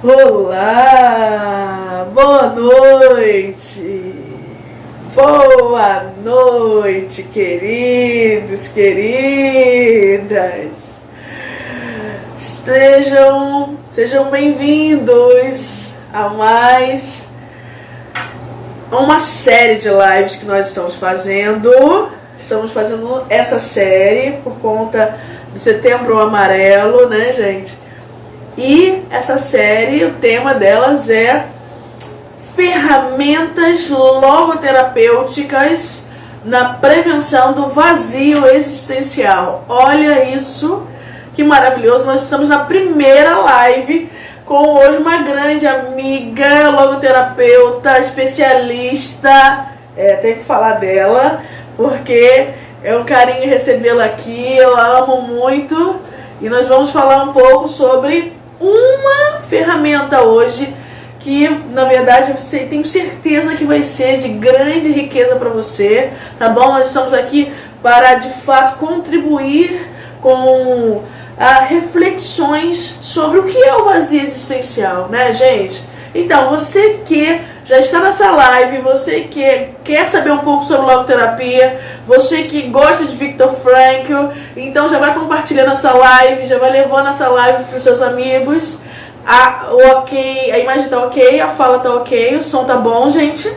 Olá, boa noite, queridos, queridas. Sejam bem-vindos a mais uma série de lives que nós estamos fazendo. Estamos fazendo essa série por conta do Setembro Amarelo, né, gente? E essa série, o tema delas é ferramentas logoterapêuticas na prevenção do vazio existencial. Olha isso, que maravilhoso. Nós estamos na primeira live com hoje uma grande amiga, logoterapeuta, especialista. Tenho que falar dela, porque é um carinho recebê-la aqui, eu a amo muito. E nós vamos falar um pouco sobre uma ferramenta hoje que, na verdade, tenho certeza que vai ser de grande riqueza para você, tá bom? Nós estamos aqui para, de fato, contribuir com reflexões sobre o que é o vazio existencial, né, gente? Então, você que já está nessa live, você que quer saber um pouco sobre logoterapia, você que gosta de Viktor Frankl, então já vai compartilhando essa live, já vai levando essa live para os seus amigos. A imagem tá ok, a fala tá ok, o som tá bom, gente?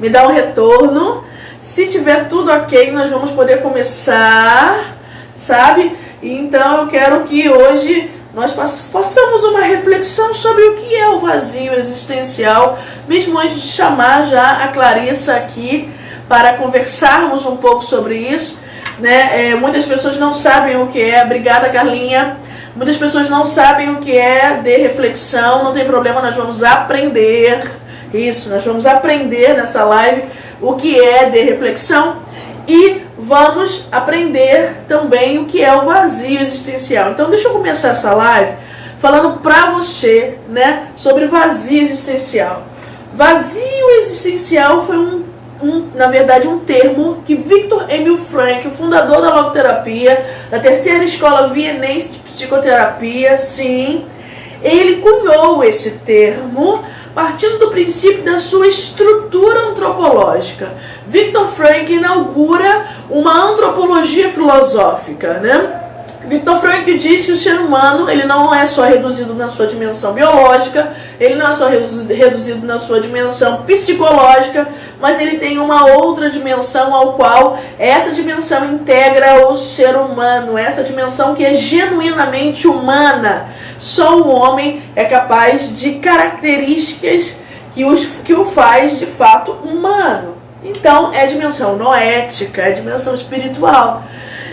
Me dá um retorno. Se tiver tudo ok, nós vamos poder começar, sabe? Então eu quero que hoje nós façamos uma reflexão sobre o que é o vazio existencial, mesmo antes de chamar já a Clarissa aqui para conversarmos um pouco sobre isso, né? Muitas pessoas não sabem o que é. Obrigada, Carlinha. Muitas pessoas não sabem o que é de reflexão. Não tem problema, nós vamos aprender isso. Nós vamos aprender nessa live o que é de reflexão e vamos aprender também o que é o vazio existencial. Então deixa eu começar essa live falando pra você, né, sobre vazio existencial. Vazio existencial foi na verdade um termo que Viktor Emil Frankl, fundador da logoterapia, da terceira escola vienense de psicoterapia, sim, ele cunhou esse termo partindo do princípio da sua estrutura antropológica. Viktor Frankl inaugura uma antropologia filosófica, né? Viktor Frankl diz que o ser humano ele não é só reduzido na sua dimensão biológica, ele não é só reduzido na sua dimensão psicológica, mas ele tem uma outra dimensão ao qual essa dimensão integra o ser humano, essa dimensão que é genuinamente humana. Só o homem é capaz de características que o faz de fato humano. Então é a dimensão noética, é a dimensão espiritual.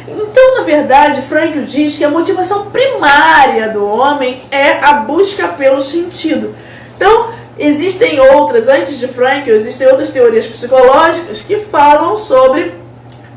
Então, na verdade, Frankl diz que a motivação primária do homem é a busca pelo sentido. Então, existem outras, antes de Frankl, existem outras teorias psicológicas que falam sobre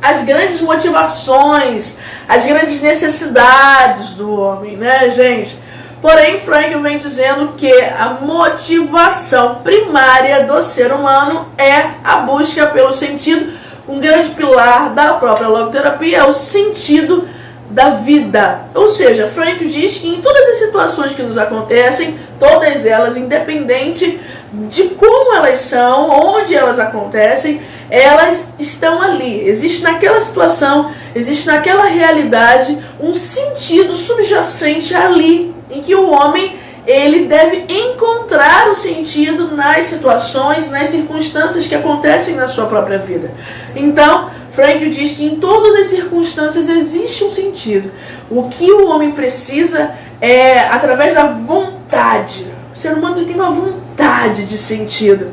as grandes motivações, as grandes necessidades do homem, né, gente? Porém, Frankl vem dizendo que a motivação primária do ser humano é a busca pelo sentido. Um grande pilar da própria logoterapia é o sentido da vida. Ou seja, Frankl diz que em todas as situações que nos acontecem, todas elas, independente de como elas são, onde elas acontecem, elas estão ali. Existe naquela situação, existe naquela realidade um sentido subjacente ali, em que o homem ele deve encontrar o sentido nas situações, nas circunstâncias que acontecem na sua própria vida. Então, Frankl diz que em todas as circunstâncias existe um sentido. O que o homem precisa é, através da vontade. O ser humano ele tem uma vontade de sentido.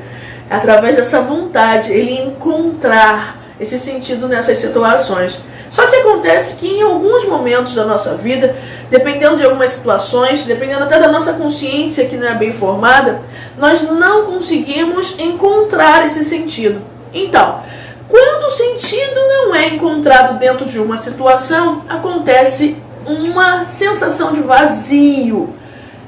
Através dessa vontade, ele encontrar esse sentido nessas situações. Só que acontece que em alguns momentos da nossa vida, dependendo de algumas situações, dependendo até da nossa consciência que não é bem formada, nós não conseguimos encontrar esse sentido. Então, quando o sentido não é encontrado dentro de uma situação, acontece uma sensação de vazio.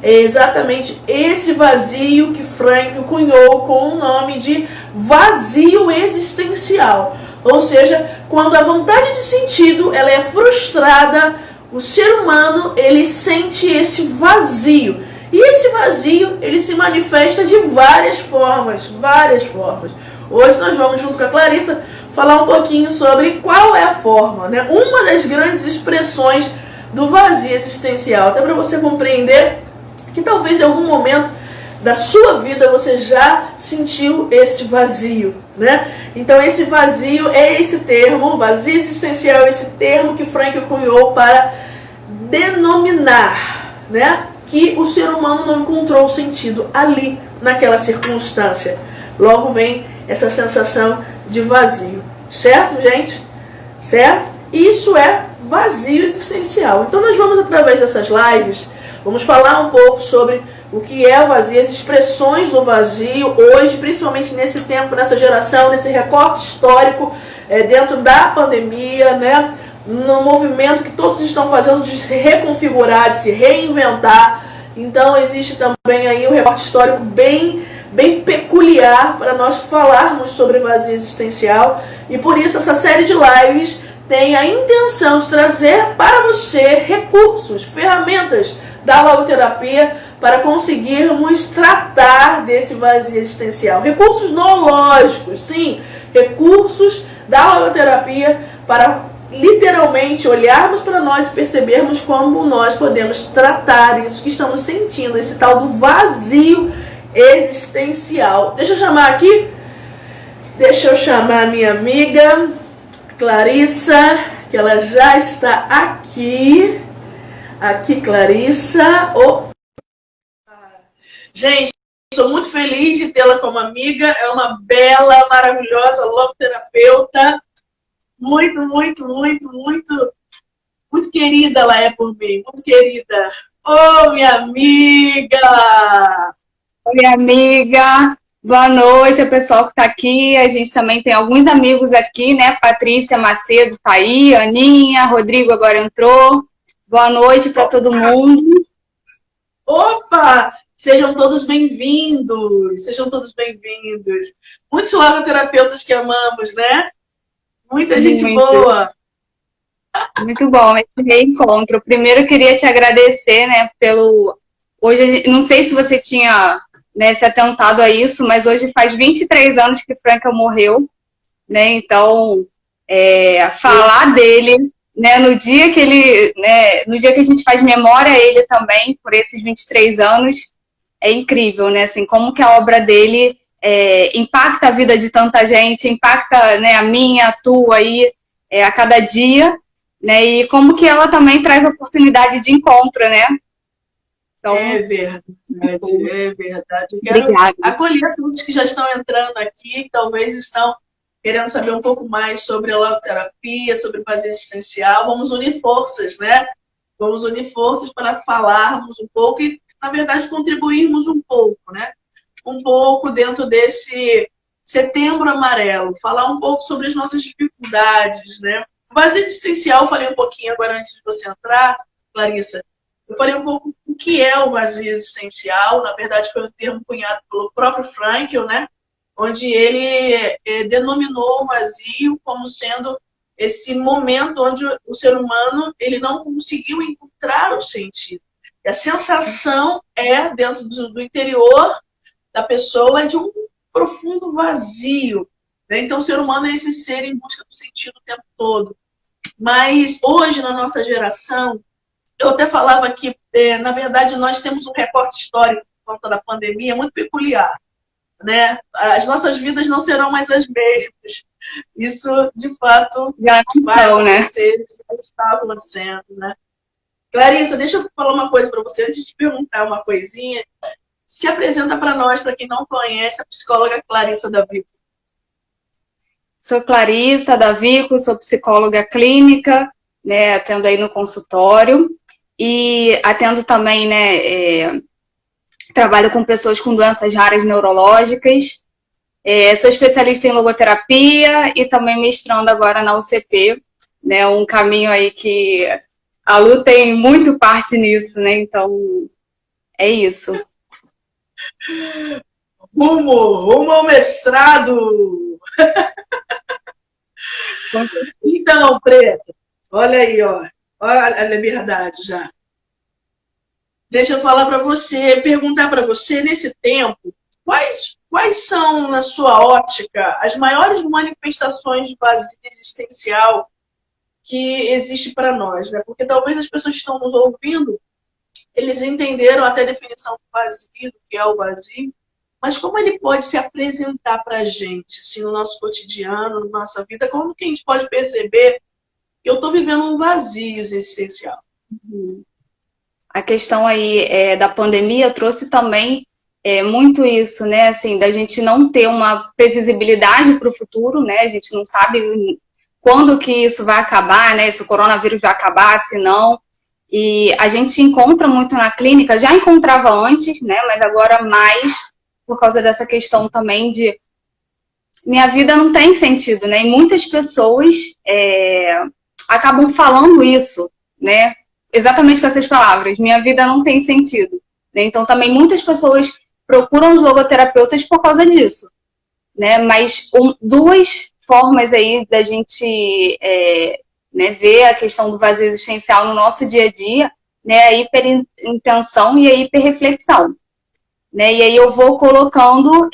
É exatamente esse vazio que Frankl cunhou com o nome de vazio existencial. Ou seja, quando a vontade de sentido ela é frustrada, o ser humano ele sente esse vazio. E esse vazio, ele se manifesta de várias formas, várias formas. Hoje nós vamos, junto com a Clarissa, falar um pouquinho sobre qual é a forma, né? Uma das grandes expressões do vazio existencial, até para você compreender que talvez em algum momento da sua vida você já sentiu esse vazio, né? Então esse vazio é esse termo, vazio existencial é esse termo que Frankl cunhou para denominar, né, que o ser humano não encontrou sentido ali, naquela circunstância. Logo vem essa sensação de vazio, certo, gente? Certo? Isso é vazio existencial. Então nós vamos, através dessas lives, vamos falar um pouco sobre o que é o vazio, as expressões do vazio hoje, principalmente nesse tempo, nessa geração, nesse recorte histórico, dentro da pandemia, né? No movimento que todos estão fazendo de se reconfigurar, de se reinventar. Então existe também aí um recorte histórico bem peculiar para nós falarmos sobre vazio existencial. E por isso essa série de lives tem a intenção de trazer para você recursos, ferramentas da logoterapia para conseguirmos tratar desse vazio existencial. Recursos noológicos, sim, recursos da logoterapia para literalmente olharmos para nós e percebermos como nós podemos tratar isso que estamos sentindo, esse tal do vazio existencial. Deixa eu chamar aqui, deixa eu chamar a minha amiga Clarissa, que ela já está aqui. Aqui, Clarissa. Oh. Gente, sou muito feliz de tê-la como amiga. É uma bela, maravilhosa logoterapeuta. Muito querida ela é por mim. Muito querida. Ô, minha amiga! Oi, amiga. Boa noite ao pessoal que está aqui. A gente também tem alguns amigos aqui, né? Patrícia Macedo tá aí, Aninha, Rodrigo agora entrou. Boa noite para todo mundo. Opa! Sejam todos bem-vindos. Sejam todos bem-vindos. Muitos logoterapeutas que amamos, né? Muita gente boa. Muito bom esse reencontro. Primeiro eu queria te agradecer, né, pelo... Hoje, não sei se você tinha, né, se atentado a isso, mas hoje faz 23 anos que Frankl morreu, né? Então, falar dele, né, no dia que ele, né, no dia que a gente faz memória a ele também, por esses 23 anos, é incrível, né? Assim, como que a obra dele impacta a vida de tanta gente, impacta, né, a minha, a tua aí, a cada dia, né? E como que ela também traz oportunidade de encontro, né? Então, é verdade. Eu quero acolher todos que já estão entrando aqui, que talvez estão querendo saber um pouco mais sobre a logoterapia, sobre o vazio existencial. Vamos unir forças, né? Vamos unir forças para falarmos um pouco e, na verdade, contribuirmos um pouco, né? Um pouco dentro desse Setembro Amarelo, falar um pouco sobre as nossas dificuldades, né? O vazio existencial, eu falei um pouquinho agora antes de você entrar, Clarissa. Eu falei um pouco o que é o vazio existencial. Na verdade, foi um termo cunhado pelo próprio Frankl, né? Onde ele denominou o vazio como sendo esse momento onde o ser humano ele não conseguiu encontrar o sentido. E a sensação dentro do interior da pessoa, de um profundo vazio. Né? Então, o ser humano é esse ser em busca do sentido o tempo todo. Mas hoje, na nossa geração, eu até falava que, na verdade, nós temos um recorte histórico por conta da pandemia muito peculiar. Né? As nossas vidas não serão mais as mesmas. Isso, de fato, já está acontecendo. Né? Clarissa, deixa eu falar uma coisa para você, antes de te perguntar uma coisinha. Se apresenta para nós, para quem não conhece, a psicóloga Clarissa Davico. Sou Clarissa Davico, sou psicóloga clínica, né, atendo aí no consultório e atendo também, né, trabalho com pessoas com doenças raras neurológicas. Sou especialista em logoterapia e também mestrando agora na UCP, né, um caminho aí que a Lu tem muito parte nisso, né, então é isso. Rumo ao mestrado! Então, Preta, olha aí, ó. Olha a liberdade já. Deixa eu falar para você, perguntar para você, nesse tempo, quais são, na sua ótica, as maiores manifestações de vazio existencial que existe para nós, né? Porque talvez as pessoas que estão nos ouvindo, eles entenderam até a definição do vazio, do que é o vazio, mas como ele pode se apresentar para a gente, assim, no nosso cotidiano, na nossa vida, como que a gente pode perceber que eu estou vivendo um vazio existencial? A questão aí da pandemia trouxe também muito isso, né? Assim, da gente não ter uma previsibilidade para o futuro, né? A gente não sabe quando que isso vai acabar, né? Se o coronavírus vai acabar, se não. E a gente encontra muito na clínica, já encontrava antes, né? Mas agora mais por causa dessa questão também de minha vida não tem sentido, né? E muitas pessoas acabam falando isso, né? Exatamente com essas palavras, minha vida não tem sentido. Né? Então também muitas pessoas procuram os logoterapeutas por causa disso, né? Mas duas formas aí da gente né, ver a questão do vazio existencial no nosso dia a dia, né? A hiperintenção e a hiperreflexão. Né? E aí eu vou colocando,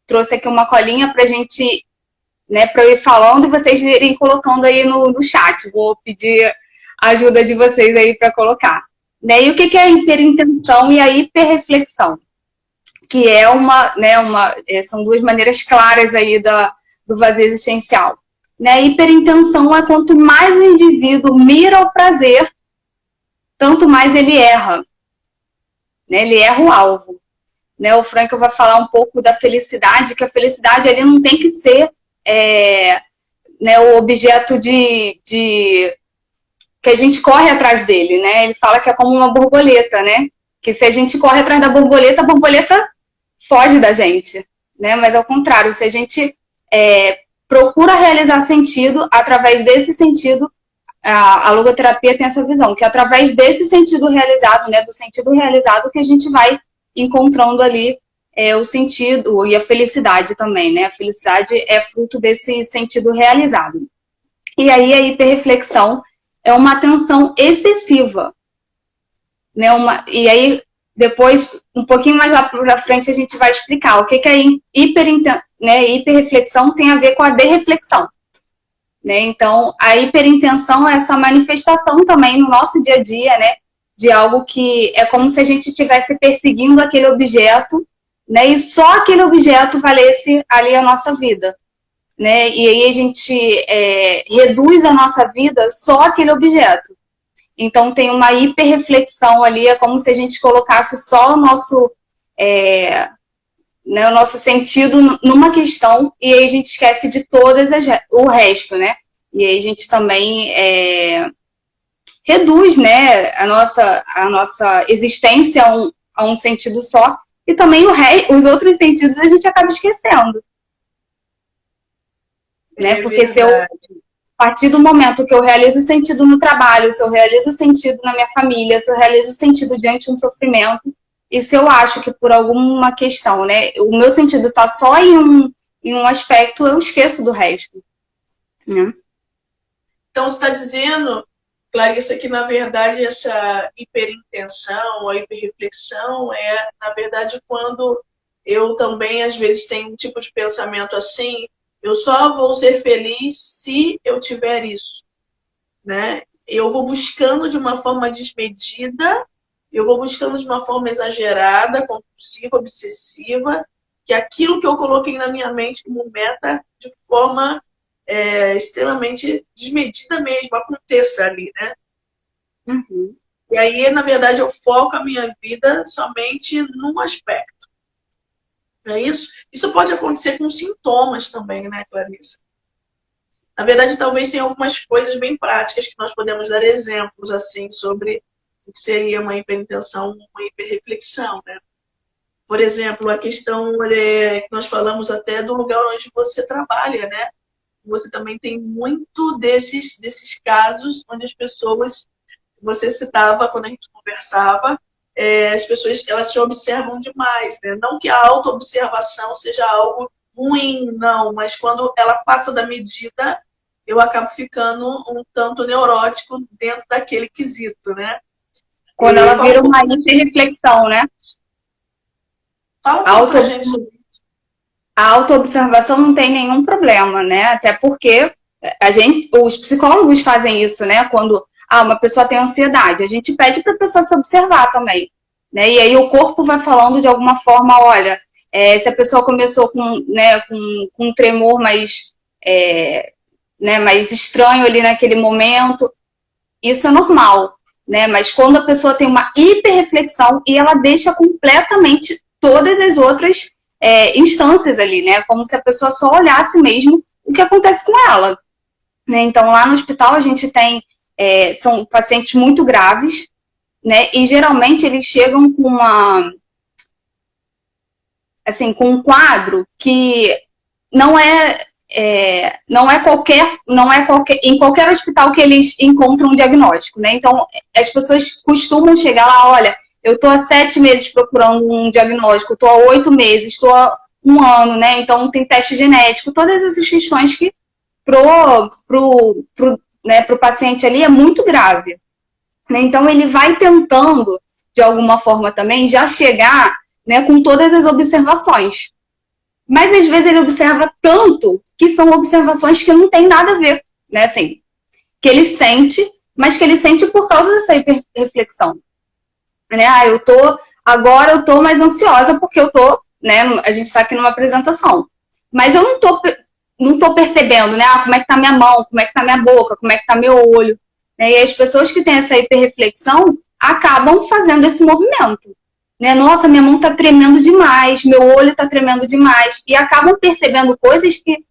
trouxe aqui uma colinha pra gente, né, para eu ir falando e vocês irem colocando aí no chat. Vou pedir a ajuda de vocês aí para colocar. Né? E o que é a hiperintenção e a hiperreflexão? Que é são duas maneiras claras aí do vazio existencial. Né? A hiperintenção é quanto mais o indivíduo mira o prazer, tanto mais ele erra. Né? Ele erra o alvo. Né? O Frankl vai falar um pouco da felicidade, que a felicidade ali não tem que ser né, o objeto que a gente corre atrás dele, né? Ele fala que é como uma borboleta, né? Que se a gente corre atrás da borboleta, a borboleta foge da gente, né? Mas ao contrário, se a gente procura realizar sentido, através desse sentido, a logoterapia tem essa visão, que através desse sentido realizado, né? Do sentido realizado que a gente vai encontrando ali o sentido e a felicidade também, né? A felicidade é fruto desse sentido realizado. E aí a hiperreflexão é uma atenção excessiva, né? E aí depois, um pouquinho mais lá para frente, a gente vai explicar o que é hiperreflexão tem a ver com a derreflexão. Né? Então, a hiperintenção é essa manifestação também no nosso dia a dia, né? De algo que é como se a gente estivesse perseguindo aquele objeto, né? E só aquele objeto valesse ali a nossa vida. Né? E aí a gente reduz a nossa vida só aquele objeto. Então tem uma hiperreflexão ali, é como se a gente colocasse só o nosso sentido numa questão e aí a gente esquece de o resto, né? E aí a gente também reduz, né, a nossa existência a um sentido só e também os outros sentidos a gente acaba esquecendo. Né? Porque se eu, a partir do momento que eu realizo sentido no trabalho, se eu realizo sentido na minha família, se eu realizo sentido diante de um sofrimento, e se eu acho que por alguma questão, né, o meu sentido está só em um aspecto, eu esqueço do resto. Né? Então, você está dizendo, Clarissa, que na verdade essa hiperintenção, a hiperreflexão na verdade, quando eu também às vezes tenho um tipo de pensamento assim, eu só vou ser feliz se eu tiver isso, né? Eu vou buscando de uma forma desmedida, eu vou buscando de uma forma exagerada, compulsiva, obsessiva, que aquilo que eu coloquei na minha mente como meta, de forma extremamente desmedida mesmo, aconteça ali, né? Uhum. E aí, na verdade, eu foco a minha vida somente num aspecto. Não é isso? Isso pode acontecer com sintomas também, né, Clarissa? Na verdade, talvez tenha algumas coisas bem práticas que nós podemos dar exemplos, assim, sobre o que seria uma hiperintenção, uma hiperreflexão, né? Por exemplo, a questão que nós falamos até do lugar onde você trabalha, né? Você também tem muito desses casos onde as pessoas, você citava quando a gente conversava, as pessoas elas se observam demais, né? Não que a autoobservação seja algo ruim, não, mas quando ela passa da medida, eu acabo ficando um tanto neurótico dentro daquele quesito, né? Quando ela vira uma hiperreflexão, né? Fala um pouco pra gente sobre isso. A autoobservação não tem nenhum problema, né? Até porque os psicólogos fazem isso, né? Quando uma pessoa tem ansiedade, a gente pede para a pessoa se observar também, né? E aí o corpo vai falando de alguma forma, olha, se a pessoa começou com um tremor mais estranho ali naquele momento, isso é normal, né? Mas quando a pessoa tem uma hiperreflexão e ela deixa completamente todas as outras instâncias ali, né? Como se a pessoa só olhasse mesmo o que acontece com ela. Né? Então, lá no hospital a gente tem, são pacientes muito graves, né? E geralmente eles chegam com com um quadro que não é qualquer, em qualquer hospital que eles encontram um diagnóstico, né? Então, as pessoas costumam chegar lá, olha, eu estou há 7 meses procurando um diagnóstico, estou há 8 meses, estou há 1 ano, né? Então, tem teste genético, todas essas questões que pro paciente ali é muito grave, né? Então, ele vai tentando, de alguma forma também, já chegar, né, com todas as observações. Mas, às vezes, ele observa tanto que são observações que não tem nada a ver, né? Assim, que ele sente, mas que ele sente por causa dessa hiperreflexão. Né? Agora eu tô mais ansiosa porque eu tô, né? A gente está aqui numa apresentação. Mas eu não tô percebendo, né? Como é que tá minha mão, como é que tá minha boca, como é que tá meu olho. Né? E as pessoas que têm essa hiperreflexão acabam fazendo esse movimento. Né? Nossa, minha mão tá tremendo demais, meu olho tá tremendo demais. E acabam percebendo coisas que,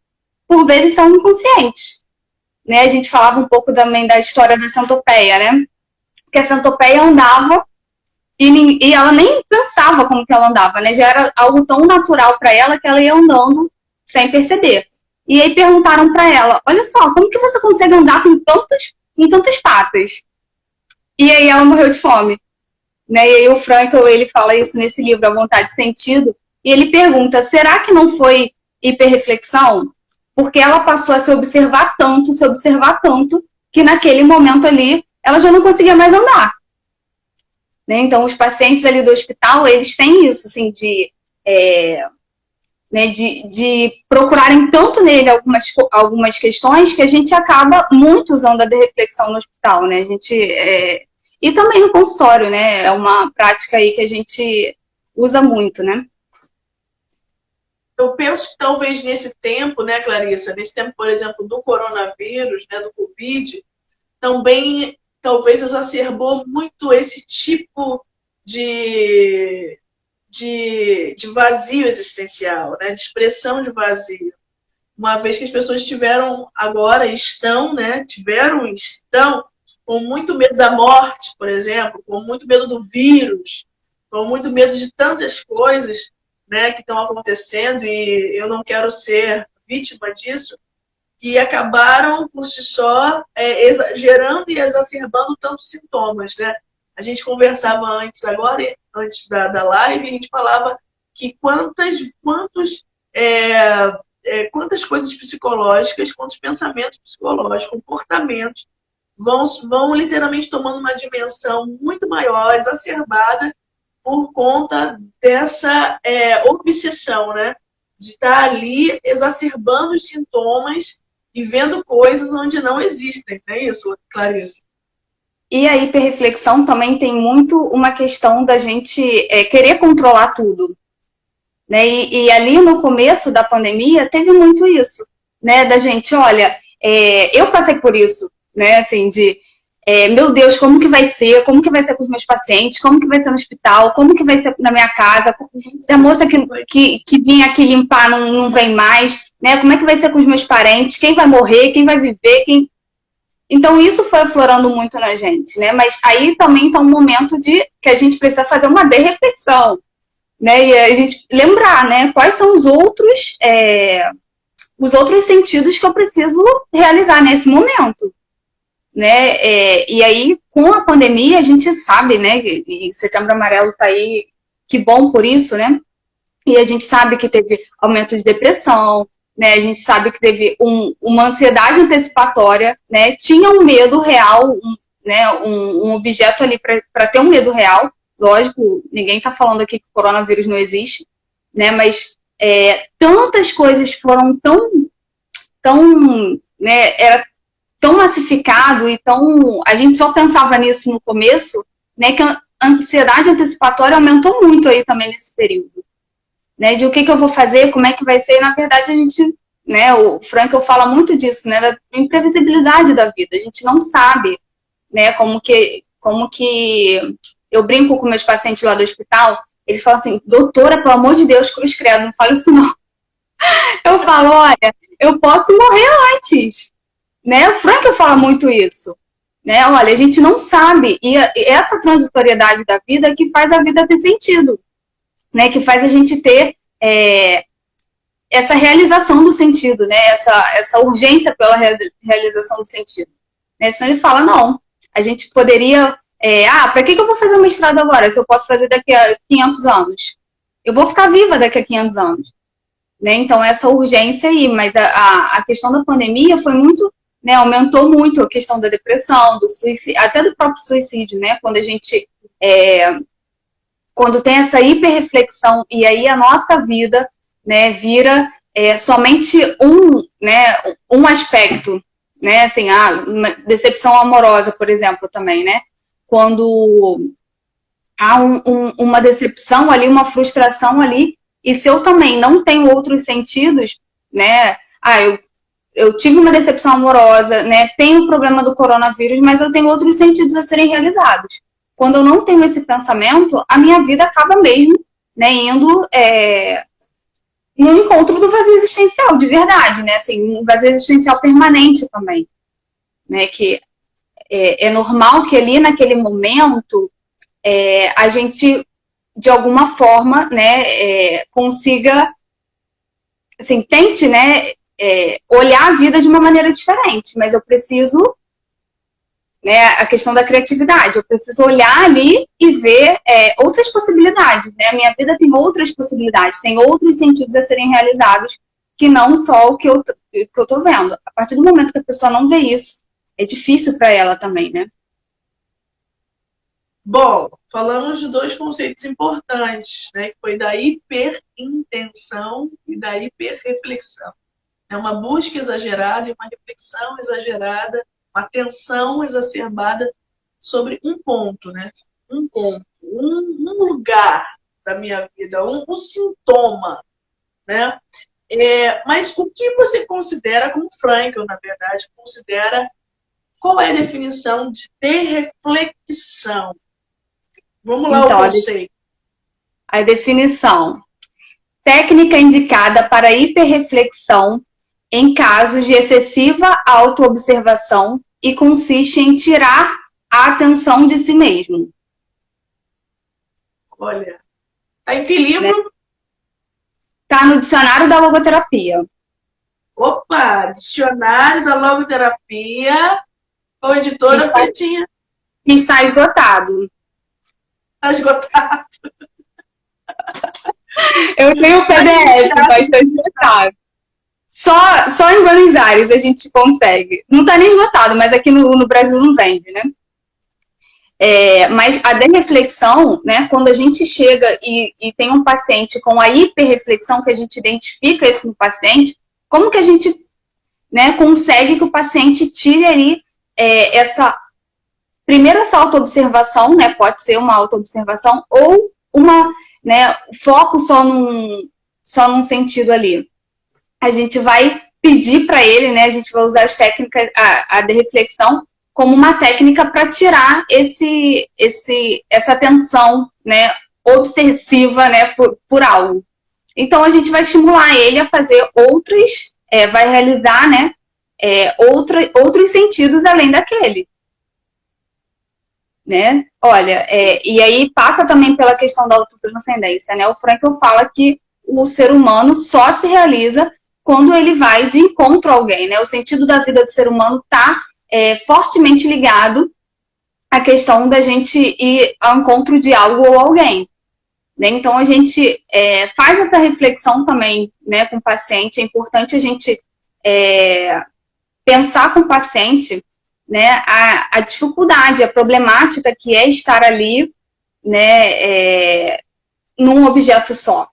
por vezes, são inconscientes. Né? A gente falava um pouco também da história da centopeia, né? Que a centopeia andava e ela nem pensava como que ela andava, né? Já era algo tão natural para ela que ela ia andando sem perceber. E aí perguntaram para ela, olha só, como que você consegue andar com tantas patas? E aí ela morreu de fome. Né? E aí o Frankl, ele fala isso nesse livro, A Vontade de Sentido, e ele pergunta, será que não foi hiperreflexão? Porque ela passou a se observar tanto, que naquele momento ali, ela já não conseguia mais andar. Né? Então, os pacientes ali do hospital, eles têm isso, assim, de procurarem tanto nele algumas questões que a gente acaba muito usando a reflexão no hospital, né? A gente, e também no consultório, né? É uma prática aí que a gente usa muito, né? Eu penso que talvez nesse tempo, né, Clarissa, nesse tempo, por exemplo, do coronavírus, né, do Covid, também talvez exacerbou muito esse tipo de vazio existencial, né? De expressão de vazio. Uma vez que as pessoas estão com muito medo da morte, por exemplo, com muito medo do vírus, com muito medo de tantas coisas, né, que estão acontecendo, e eu não quero ser vítima disso, que acabaram por si só exagerando e exacerbando tantos sintomas, né? A gente conversava antes da live, a gente falava que quantas coisas psicológicas, quantos pensamentos psicológicos, comportamentos vão literalmente tomando uma dimensão muito maior, exacerbada, por conta dessa obsessão, né? De estar ali exacerbando os sintomas e vendo coisas onde não existem, não é isso, Clarissa? E a hiperreflexão também tem muito uma questão da gente querer controlar tudo. Né? E ali no começo da pandemia teve muito isso, né? Da gente, olha, eu passei por isso, né? Assim, meu Deus, como que vai ser? Como que vai ser com os meus pacientes? Como que vai ser no hospital? Como que vai ser na minha casa? Se a moça que vinha aqui limpar não vem mais, né? Como é que vai ser com os meus parentes? Quem vai morrer? Quem vai viver? Então, isso foi aflorando muito na gente, né? Mas aí também está um momento que a gente precisa fazer uma reflexão, né? E a gente lembrar, né? Quais são os outros sentidos que eu preciso realizar nesse momento, né? E aí, com a pandemia, a gente sabe, né? E Setembro Amarelo está aí, que bom por isso, né? E a gente sabe que teve aumento de depressão, né? A gente sabe que teve uma ansiedade antecipatória, né? Tinha um medo real, né, um objeto ali para ter um medo real. Lógico, ninguém está falando aqui que o coronavírus não existe, né, mas tantas coisas foram tão, né, era tão massificado e a gente só pensava nisso no começo, né, que a ansiedade antecipatória aumentou muito aí também nesse período, né, de o que eu vou fazer, como é que vai ser. Na verdade, a gente, né, o Frankl fala muito disso, né, da imprevisibilidade da vida. A gente não sabe, né, como que eu brinco com meus pacientes lá do hospital, eles falam assim: doutora, pelo amor de Deus, cruz credo, não fale isso não. Eu falo: olha, eu posso morrer antes, né? O Frankl fala muito isso, né? Olha, a gente não sabe, e essa transitoriedade da vida é que faz a vida ter sentido, né? Que faz a gente ter essa realização do sentido, né? Essa urgência pela realização do sentido. Então ele fala: não, a gente poderia... para que eu vou fazer um mestrado agora, se eu posso fazer daqui a 500 anos? Eu vou ficar viva daqui a 500 anos. Né? Então, essa urgência aí, mas a questão da pandemia foi muito, né, aumentou muito a questão da depressão, do suicídio, até do próprio suicídio, né? Quando a gente, quando tem essa hiperreflexão e aí a nossa vida, né, vira somente um aspecto, né? Assim, uma decepção amorosa, por exemplo, também, né? Quando há uma decepção ali, uma frustração ali, e se eu também não tenho outros sentidos, né? Eu tive uma decepção amorosa, né? Tenho o problema do coronavírus, mas eu tenho outros sentidos a serem realizados. Quando eu não tenho esse pensamento, a minha vida acaba mesmo, né, indo no encontro do vazio existencial, de verdade, né? Assim, um vazio existencial permanente também, né? Que é normal que ali naquele momento a gente, de alguma forma, né, consiga, assim, tente, né, olhar a vida de uma maneira diferente, mas eu preciso, né, a questão da criatividade, eu preciso olhar ali e ver outras possibilidades, né, a minha vida tem outras possibilidades, tem outros sentidos a serem realizados, que não só o que eu tô vendo. A partir do momento que a pessoa não vê isso, é difícil para ela também, né? Bom, falamos de dois conceitos importantes, né? Que foi da hiperintenção e da hiperreflexão. É uma busca exagerada e uma reflexão exagerada, uma tensão exacerbada sobre um ponto, né? Um ponto, um lugar da minha vida, um sintoma, né? Mas o que você considera, como Frankl, na verdade, considera, qual é a definição de reflexão? Vamos lá, então, o conceito. A definição: técnica indicada para hiperreflexão em casos de excessiva autoobservação e consiste em tirar a atenção de si mesmo. Olha, tá em que livro? Tá no Dicionário da Logoterapia. Opa, Dicionário da Logoterapia, ou editora Pretinha. Está esgotado. Está esgotado. Eu tenho o PDF, mas está esgotado. Só em Buenos Aires a gente consegue. Não está nem esgotado, mas aqui no Brasil não vende, né? Mas a dereflexão, né, quando a gente chega e tem um paciente com a hiperreflexão, que a gente identifica isso no paciente, como que a gente, né, consegue que o paciente tire ali primeiro essa autoobservação, né, pode ser uma autoobservação ou foco só num sentido ali. A gente vai pedir para ele, né, a gente vai usar as técnicas, a dereflexão, como uma técnica para tirar essa tensão, né, obsessiva, né, por algo. Então, a gente vai estimular ele a fazer vai realizar, né, outros sentidos além daquele. Né? Olha, e aí passa também pela questão da autotranscendência, né? O Frankl fala que o ser humano só se realiza quando ele vai de encontro a alguém, né? O sentido da vida do ser humano está fortemente ligado à questão da gente ir ao encontro de algo ou alguém. Né? Então, a gente faz essa reflexão também, né, com o paciente. É importante a gente pensar com o paciente né, a dificuldade, a problemática que é estar ali, né, num objeto só.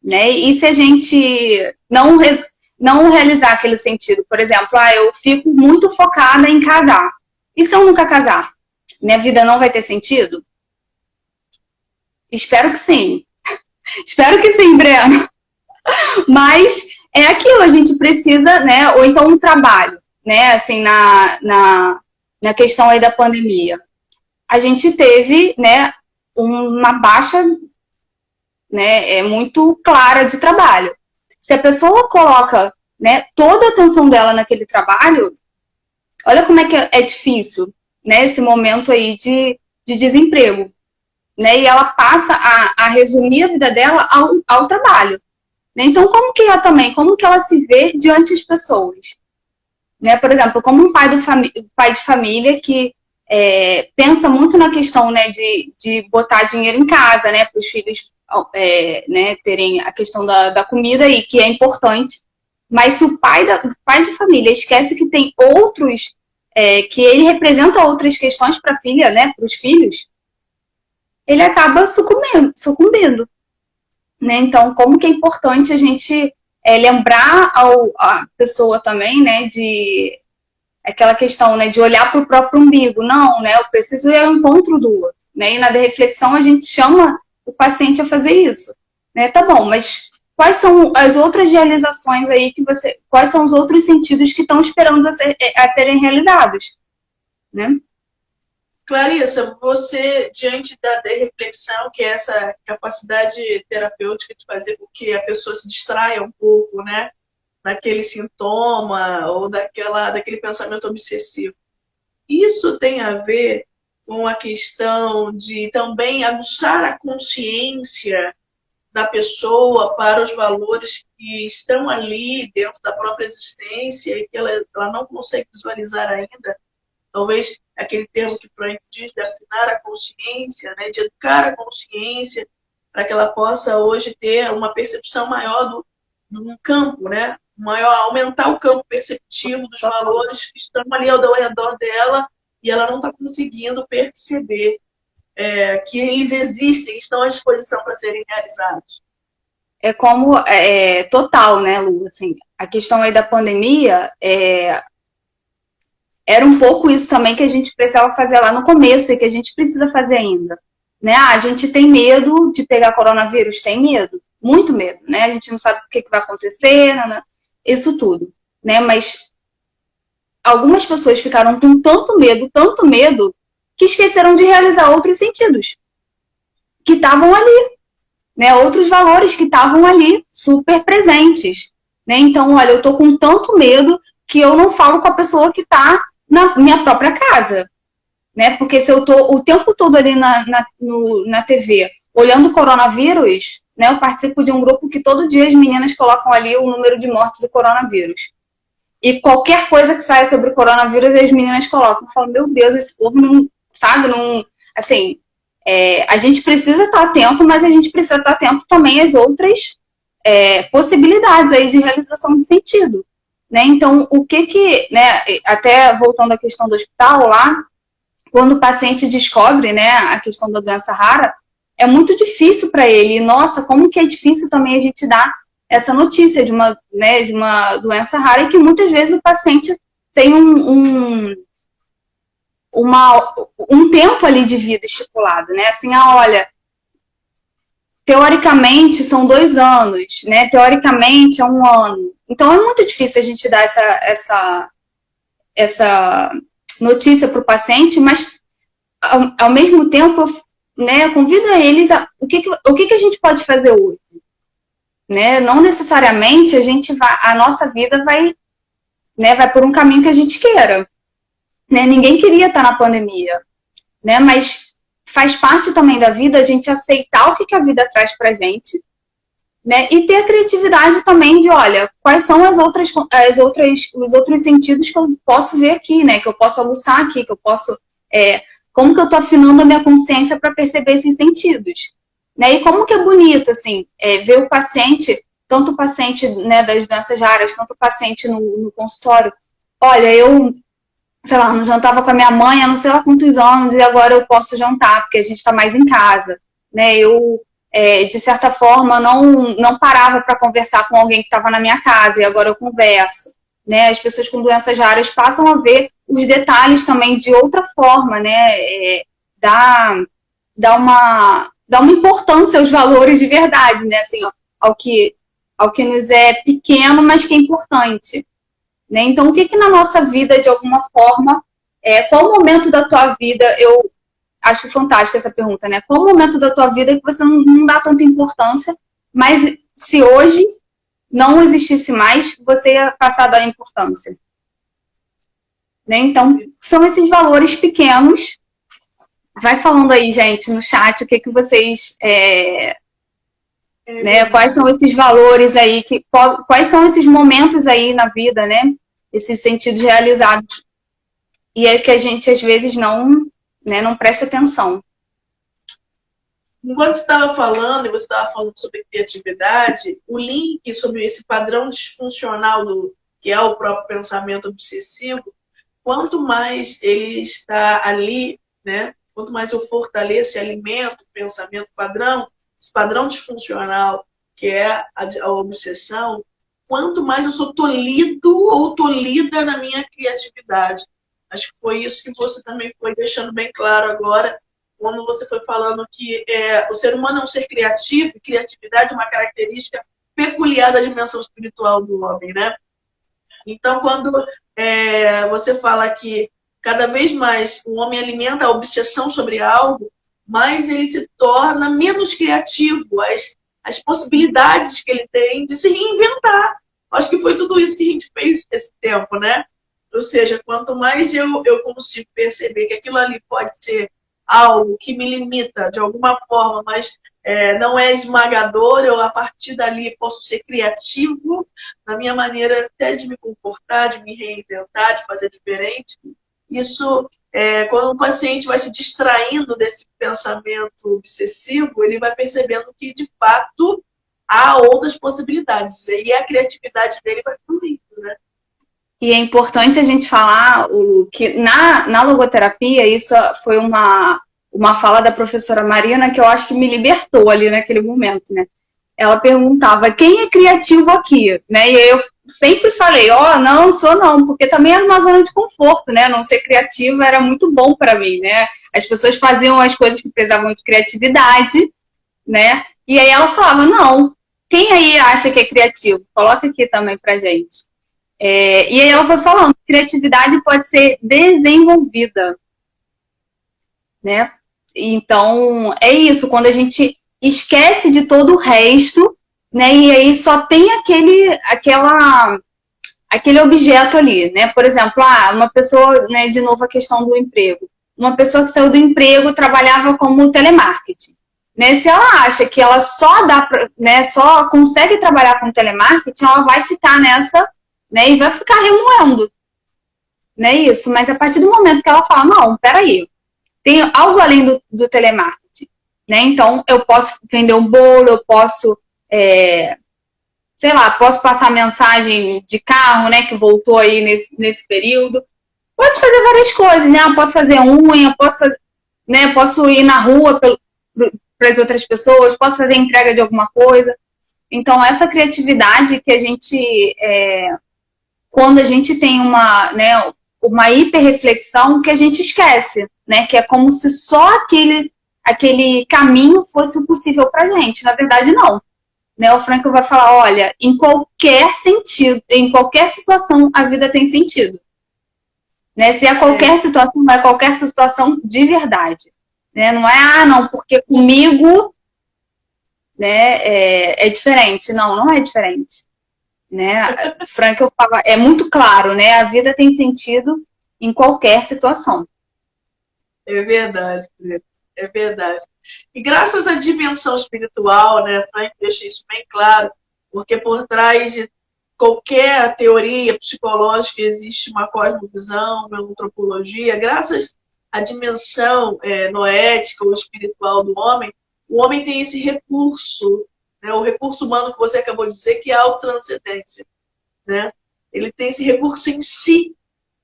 Né? E se a gente não realizar aquele sentido, por exemplo, eu fico muito focada em casar. E se eu nunca casar? Minha vida não vai ter sentido? Espero que sim. Espero que sim, Breno. Mas é aquilo, a gente precisa, né? Ou então um trabalho, né? Assim, na questão aí da pandemia. A gente teve, né, uma baixa, né, muito clara de trabalho. Se a pessoa coloca, né, toda a atenção dela naquele trabalho, olha como é que é difícil, né, esse momento aí de desemprego. Né, e ela passa a resumir a vida dela ao trabalho. Né? Então, como que ela se vê diante das pessoas? Né? Por exemplo, como um pai de família que pensa muito na questão, né, de botar dinheiro em casa, né, para os filhos né, terem a questão da comida aí, que é importante. Mas se o pai de família esquece que tem outros, que ele representa outras questões para a filha, né, para os filhos, ele acaba sucumbindo. Né? Então, como que é importante a gente lembrar a pessoa também, né, de aquela questão, né, de olhar para o próprio umbigo. Não, né, eu preciso ir ao encontro do outro. Né? E na reflexão a gente chama o paciente a fazer isso. Né? Tá bom, mas quais são as outras realizações aí quais são os outros sentidos que estão esperando a serem realizados? Né? Clarissa, você, diante da reflexão, que é essa capacidade terapêutica de fazer com que a pessoa se distraia um pouco, né, daquele sintoma ou daquele pensamento obsessivo, isso tem a ver com a questão de também aguçar a consciência da pessoa para os valores que estão ali dentro da própria existência e que ela não consegue visualizar ainda. Talvez aquele termo que Freud diz de afinar a consciência, né, de educar a consciência, para que ela possa hoje ter uma percepção maior do campo, né, aumentar o campo perceptivo dos valores que estão ali ao redor dela e ela não está conseguindo perceber que eles existem, estão à disposição para serem realizados. É como total, né, Lu? Assim, a questão aí da pandemia era um pouco isso também que a gente precisava fazer lá no começo e que a gente precisa fazer ainda. Né? A gente tem medo de pegar coronavírus? Tem medo, muito medo. Né? A gente não sabe o que vai acontecer, isso tudo. Né? Mas algumas pessoas ficaram com tanto medo, que esqueceram de realizar outros sentidos que estavam ali. Né? Outros valores que estavam ali, super presentes. Né? Então, olha, eu tô com tanto medo que eu não falo com a pessoa que está na minha própria casa, né? Porque se eu tô o tempo todo ali na TV olhando o coronavírus, né? Eu participo de um grupo que todo dia as meninas colocam ali o número de mortes do coronavírus. E qualquer coisa que saia sobre o coronavírus, as meninas colocam. Eu falo, meu Deus, esse povo não, sabe, não, assim, a gente precisa estar atento, mas a gente precisa estar atento também às outras possibilidades aí de realização de sentido. Né? Então, né, até voltando à questão do hospital lá, quando o paciente descobre, né, a questão da doença rara, é muito difícil para ele. Uma como que é difícil também a gente dar essa notícia de uma doença rara e que muitas vezes o paciente tem um tempo ali de vida estipulado, né? Assim, olha, teoricamente são 2 anos, né? Teoricamente é 1 ano. Então é muito difícil a gente dar essa notícia para o paciente, mas ao mesmo tempo, né, eu convido a eles o que a gente pode fazer hoje. Né? Não necessariamente a nossa vida vai por um caminho que a gente queira. Né? Ninguém queria estar na pandemia, né? Mas faz parte também da vida a gente aceitar o que a vida traz pra gente, né? E ter a criatividade também de, olha, quais são os outros sentidos que eu posso ver aqui, né? Que eu posso aguçar aqui, que eu posso... como que eu tô afinando a minha consciência para perceber esses sentidos. Né? E como que é bonito, assim, ver o paciente, tanto o paciente, né, das doenças raras, tanto o paciente no consultório. Olha, eu sei lá, não jantava com a minha mãe há não sei lá quantos anos e agora eu posso jantar, porque a gente está mais em casa, né? Eu, de certa forma, não parava para conversar com alguém que estava na minha casa e agora eu converso, né? As pessoas com doenças raras passam a ver os detalhes também de outra forma, né? Dá uma importância aos valores de verdade, né? Assim, ó, ao que nos é pequeno, mas que é importante. Né? Então, o que na nossa vida, de alguma forma, qual o momento da tua vida, eu acho fantástica essa pergunta, né? Qual o momento da tua vida que você não dá tanta importância, mas se hoje não existisse mais, você ia passar a dar importância. Né? Então, são esses valores pequenos. Vai falando aí, gente, no chat, o que vocês... né? Quais são esses valores aí, quais são esses momentos aí na vida, né? Esses sentidos realizados. E é que a gente, às vezes, não presta atenção. Enquanto você estava falando, e você estava falando sobre criatividade, o link sobre esse padrão disfuncional que é o próprio pensamento obsessivo, quanto mais ele está ali, né? Quanto mais eu fortaleço e alimento o pensamento padrão, esse padrão disfuncional, que é a obsessão, quanto mais eu sou tolhido ou tolhida na minha criatividade. Acho que foi isso que você também foi deixando bem claro agora, quando você foi falando que o ser humano é um ser criativo, e criatividade é uma característica peculiar da dimensão espiritual do homem, né? Então, quando você fala que cada vez mais o homem alimenta a obsessão sobre algo, mais ele se torna menos criativo, as possibilidades que ele tem de se reinventar. Acho que foi tudo isso que a gente fez esse tempo, né? Ou seja, quanto mais eu consigo perceber que aquilo ali pode ser algo que me limita de alguma forma, mas não é esmagador, eu a partir dali posso ser criativo na minha maneira até de me comportar, de me reinventar, de fazer diferente. Isso, quando o paciente vai se distraindo desse pensamento obsessivo, ele vai percebendo que, de fato, há outras possibilidades. E a criatividade dele vai fluindo, né? E é importante a gente falar que na logoterapia, isso foi uma fala da professora Marina que eu acho que me libertou ali naquele momento, né? Ela perguntava, quem é criativo aqui? Né? E eu sempre falei, não sou não, porque também era uma zona de conforto, né? Não ser criativa era muito bom para mim, né? As pessoas faziam as coisas que precisavam de criatividade, né? E aí ela falava, não, quem aí acha que é criativo? Coloca aqui também pra gente. E aí ela foi falando, criatividade pode ser desenvolvida, né? Então, é isso, quando a gente esquece de todo o resto, né? E aí só tem aquele objeto ali, né? Por exemplo, uma pessoa, né, de novo a questão do emprego. Uma pessoa que saiu do emprego trabalhava como telemarketing. Né? Se ela acha que ela só consegue trabalhar com telemarketing, ela vai ficar nessa, né? E vai ficar remoendo. Né? Isso. Mas a partir do momento que ela fala, não, peraí, tem algo além do telemarketing. Né? Então, eu posso vender um bolo, eu posso, sei lá, posso passar mensagem de carro, né, que voltou aí nesse período. Pode fazer várias coisas, né? Eu posso fazer unha, posso ir na rua para as outras pessoas, posso fazer entrega de alguma coisa. Então, essa criatividade que a gente, quando a gente tem uma hiperreflexão, que a gente esquece, né? Que é como se só aquele caminho fosse o possível para a gente. Na verdade, não. Né? O Frankl vai falar, olha, em qualquer sentido, em qualquer situação, a vida tem sentido. Né? Se é qualquer situação, não é qualquer situação de verdade. Né? Não é, não, porque comigo, né, é diferente. Não é diferente. Né? Frankl fala, é muito claro, né? A vida tem sentido em qualquer situação. É verdade, é verdade. E graças à dimensão espiritual, né, Frank deixa isso bem claro, porque por trás de qualquer teoria psicológica existe uma cosmovisão, uma antropologia. Graças à dimensão noética ou espiritual do homem, o homem tem esse recurso, né, o recurso humano que você acabou de dizer, que é a autotranscendência. Né? Ele tem esse recurso em si.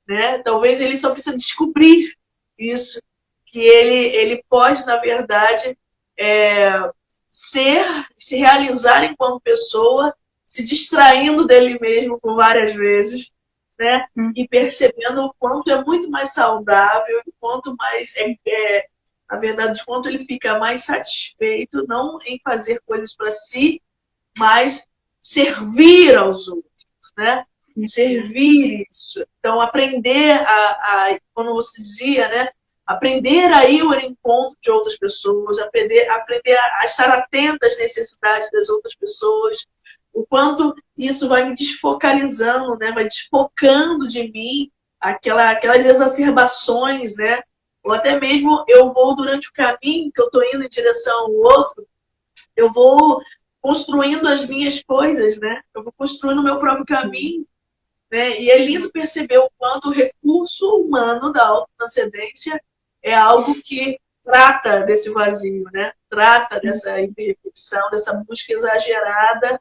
né? Talvez ele só precisa descobrir isso, que ele pode, na verdade, se realizar enquanto pessoa, se distraindo dele mesmo por várias vezes, né? E percebendo o quanto é muito mais saudável, o quanto mais na verdade, o quanto ele fica mais satisfeito, não em fazer coisas para si, mas servir aos outros, né? Servir isso. Então, aprender como você dizia, né? Aprender a ir ao encontro de outras pessoas, aprender a estar atento às necessidades das outras pessoas, o quanto isso vai me desfocalizando, né? Vai desfocando de mim aquelas exacerbações, né? Ou até mesmo eu vou, durante o caminho que eu estou indo em direção ao outro, eu vou construindo as minhas coisas, né? Eu vou construindo o meu próprio caminho, né? E é lindo perceber o quanto o recurso humano da autotranscendência é algo que trata desse vazio, né? Trata dessa hiperreflexão, dessa busca exagerada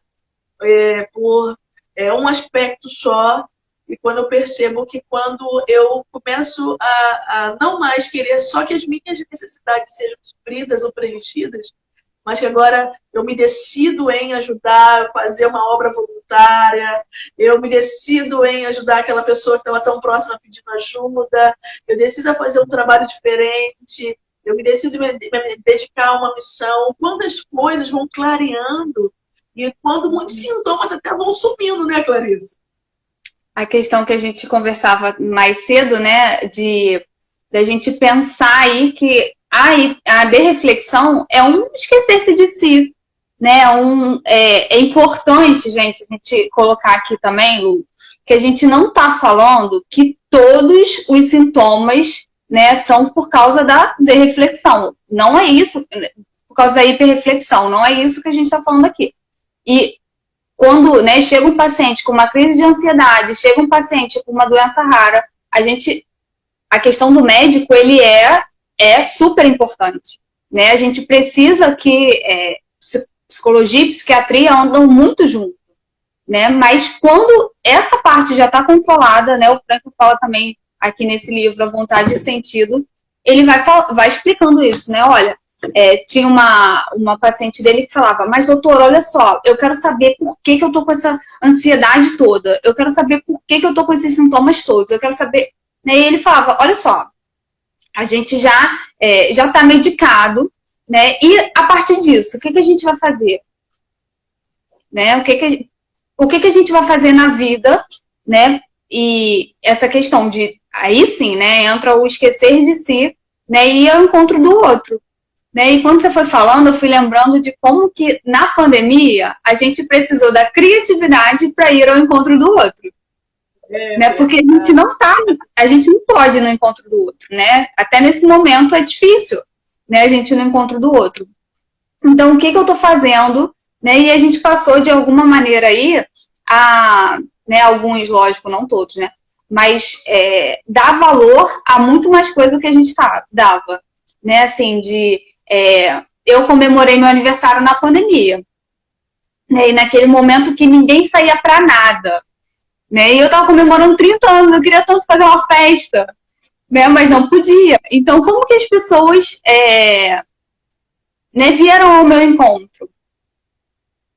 por um aspecto só. E quando eu percebo que quando eu começo a não mais querer só que as minhas necessidades sejam supridas ou preenchidas, mas que agora eu me decido em ajudar, fazer uma obra voluntária, eu me decido em ajudar aquela pessoa que estava tão próxima pedindo ajuda, eu decido a fazer um trabalho diferente, eu me decido me dedicar a uma missão, quantas coisas vão clareando e quando muitos sintomas até vão sumindo, né, Clarissa? A questão que a gente conversava mais cedo, né, da gente pensar aí que a derreflexão é um esquecer-se de si, né, é importante, gente, a gente colocar aqui também, Lu, que a gente não está falando que todos os sintomas, né, são por causa da derreflexão, não é isso, por causa da hiperreflexão, não é isso que a gente está falando aqui. E quando, né, chega um paciente com uma crise de ansiedade, chega um paciente com uma doença rara, a questão do médico, ele é super importante, né? A gente precisa que psicologia e psiquiatria andam muito junto, né? Mas quando essa parte já está controlada, né? O Franco fala também aqui nesse livro, A Vontade e Sentido, ele vai explicando isso, né? Olha, tinha uma paciente dele que falava, mas doutor, olha só, eu quero saber por que eu tô com essa ansiedade toda, eu quero saber por que eu tô com esses sintomas todos, eu quero saber... E ele falava, olha só, a gente já está medicado, né? E a partir disso, o que a gente vai fazer? Né? O que a gente vai fazer na vida, né? E essa questão de, aí sim, né? Entra o esquecer de si, né? E ao encontro do outro. Né? E quando você foi falando, eu fui lembrando de como que na pandemia a gente precisou da criatividade para ir ao encontro do outro. Né? Porque a gente não pode ir no encontro do outro, né? Até nesse momento é difícil, né? A gente ir no encontro do outro. Então, o que eu estou fazendo? Né? E a gente passou de alguma maneira aí né, alguns, lógico, não todos, né? Mas dar valor a muito mais coisa que a gente dava, né? Assim, eu comemorei meu aniversário na pandemia, né? E naquele momento que ninguém saía para nada, né? E eu tava comemorando 30 anos, eu queria tanto fazer uma festa, né? Mas não podia. Então, como que as pessoas né, vieram ao meu encontro?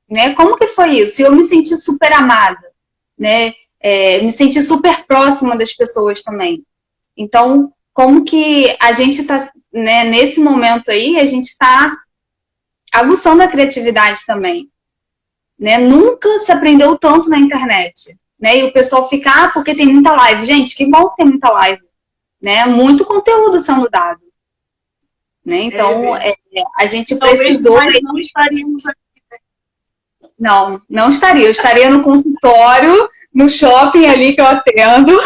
Né? Como que foi isso? Eu me senti super amada, né? Me senti super próxima das pessoas também. Então, como que a gente tá, né, nesse momento aí, a gente tá aguçando a criatividade também, né? Nunca se aprendeu tanto na internet. Né? E o pessoal fica, porque tem muita live. Gente, que bom que tem muita live. Né? Muito conteúdo sendo dado. Né? Então, a gente precisou... Talvez nós não estaríamos aqui. Não estaria. Eu estaria no consultório, no shopping ali que eu atendo,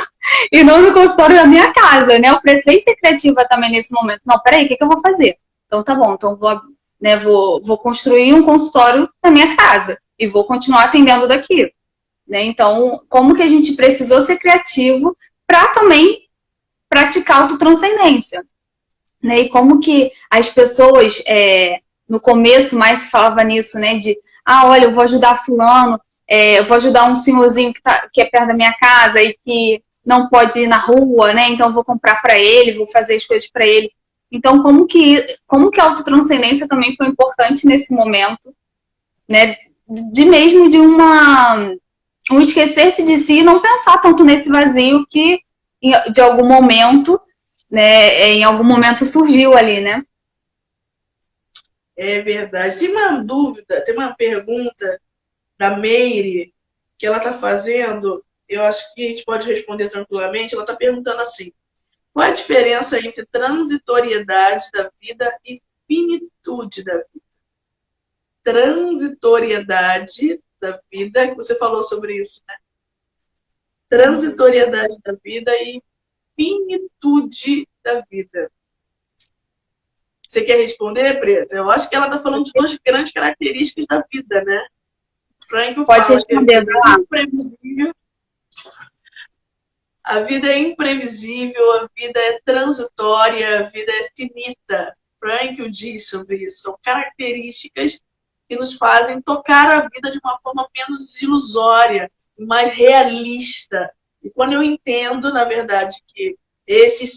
e não no consultório da minha casa. Né? Eu precisei ser criativa também nesse momento. Não, peraí, o que eu vou fazer? Então, tá bom. Então, vou construir um consultório na minha casa. E vou continuar atendendo daqui. Né? Então, como que a gente precisou ser criativo para também praticar autotranscendência? Né? E como que as pessoas, no começo mais se falava nisso, né? De, olha, eu vou ajudar fulano, eu vou ajudar um senhorzinho que é perto da minha casa e que não pode ir na rua, né? Então vou comprar para ele, vou fazer as coisas para ele. Então como que a autotranscendência também foi importante nesse momento, né? De mesmo de um esquecer-se de si e não pensar tanto nesse vazio que de algum momento, né, em algum momento surgiu ali, né? É verdade. Tem uma dúvida, tem uma pergunta da Meire que ela está fazendo, eu acho que a gente pode responder tranquilamente. Ela está perguntando assim: qual é a diferença entre transitoriedade da vida e finitude da vida? Transitoriedade da vida, que você falou sobre isso, né? Transitoriedade da vida e finitude da vida. Você quer responder, Preta? Eu acho que ela está falando de duas grandes características da vida, né? Frank Pode fala que a responder, vida vai lá. é imprevisível. A vida é imprevisível, a vida é transitória, a vida é finita. Frank o diz sobre isso. São características que nos fazem tocar a vida de uma forma menos ilusória, mais realista. E quando eu entendo, na verdade, que essas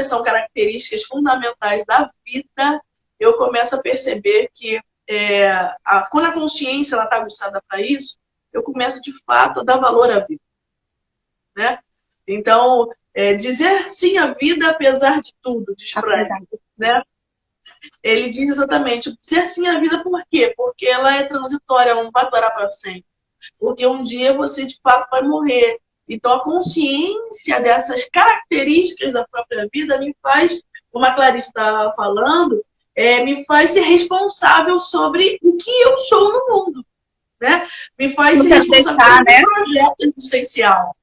são características fundamentais da vida, eu começo a perceber que quando a consciência está aguçada para isso, eu começo, de fato, a dar valor à vida. Né? Então, dizer sim à vida apesar de tudo, diz Frank. Né? Ele diz exatamente, dizer sim à vida por quê? Porque ela é transitória, ela não vai durar para sempre. Porque um dia você, de fato, vai morrer. Então, a consciência dessas características da própria vida me faz, como a Clarice estava falando, me faz ser responsável sobre o que eu sou no mundo. Né? Me faz ser responsável pelo meu projeto existencial.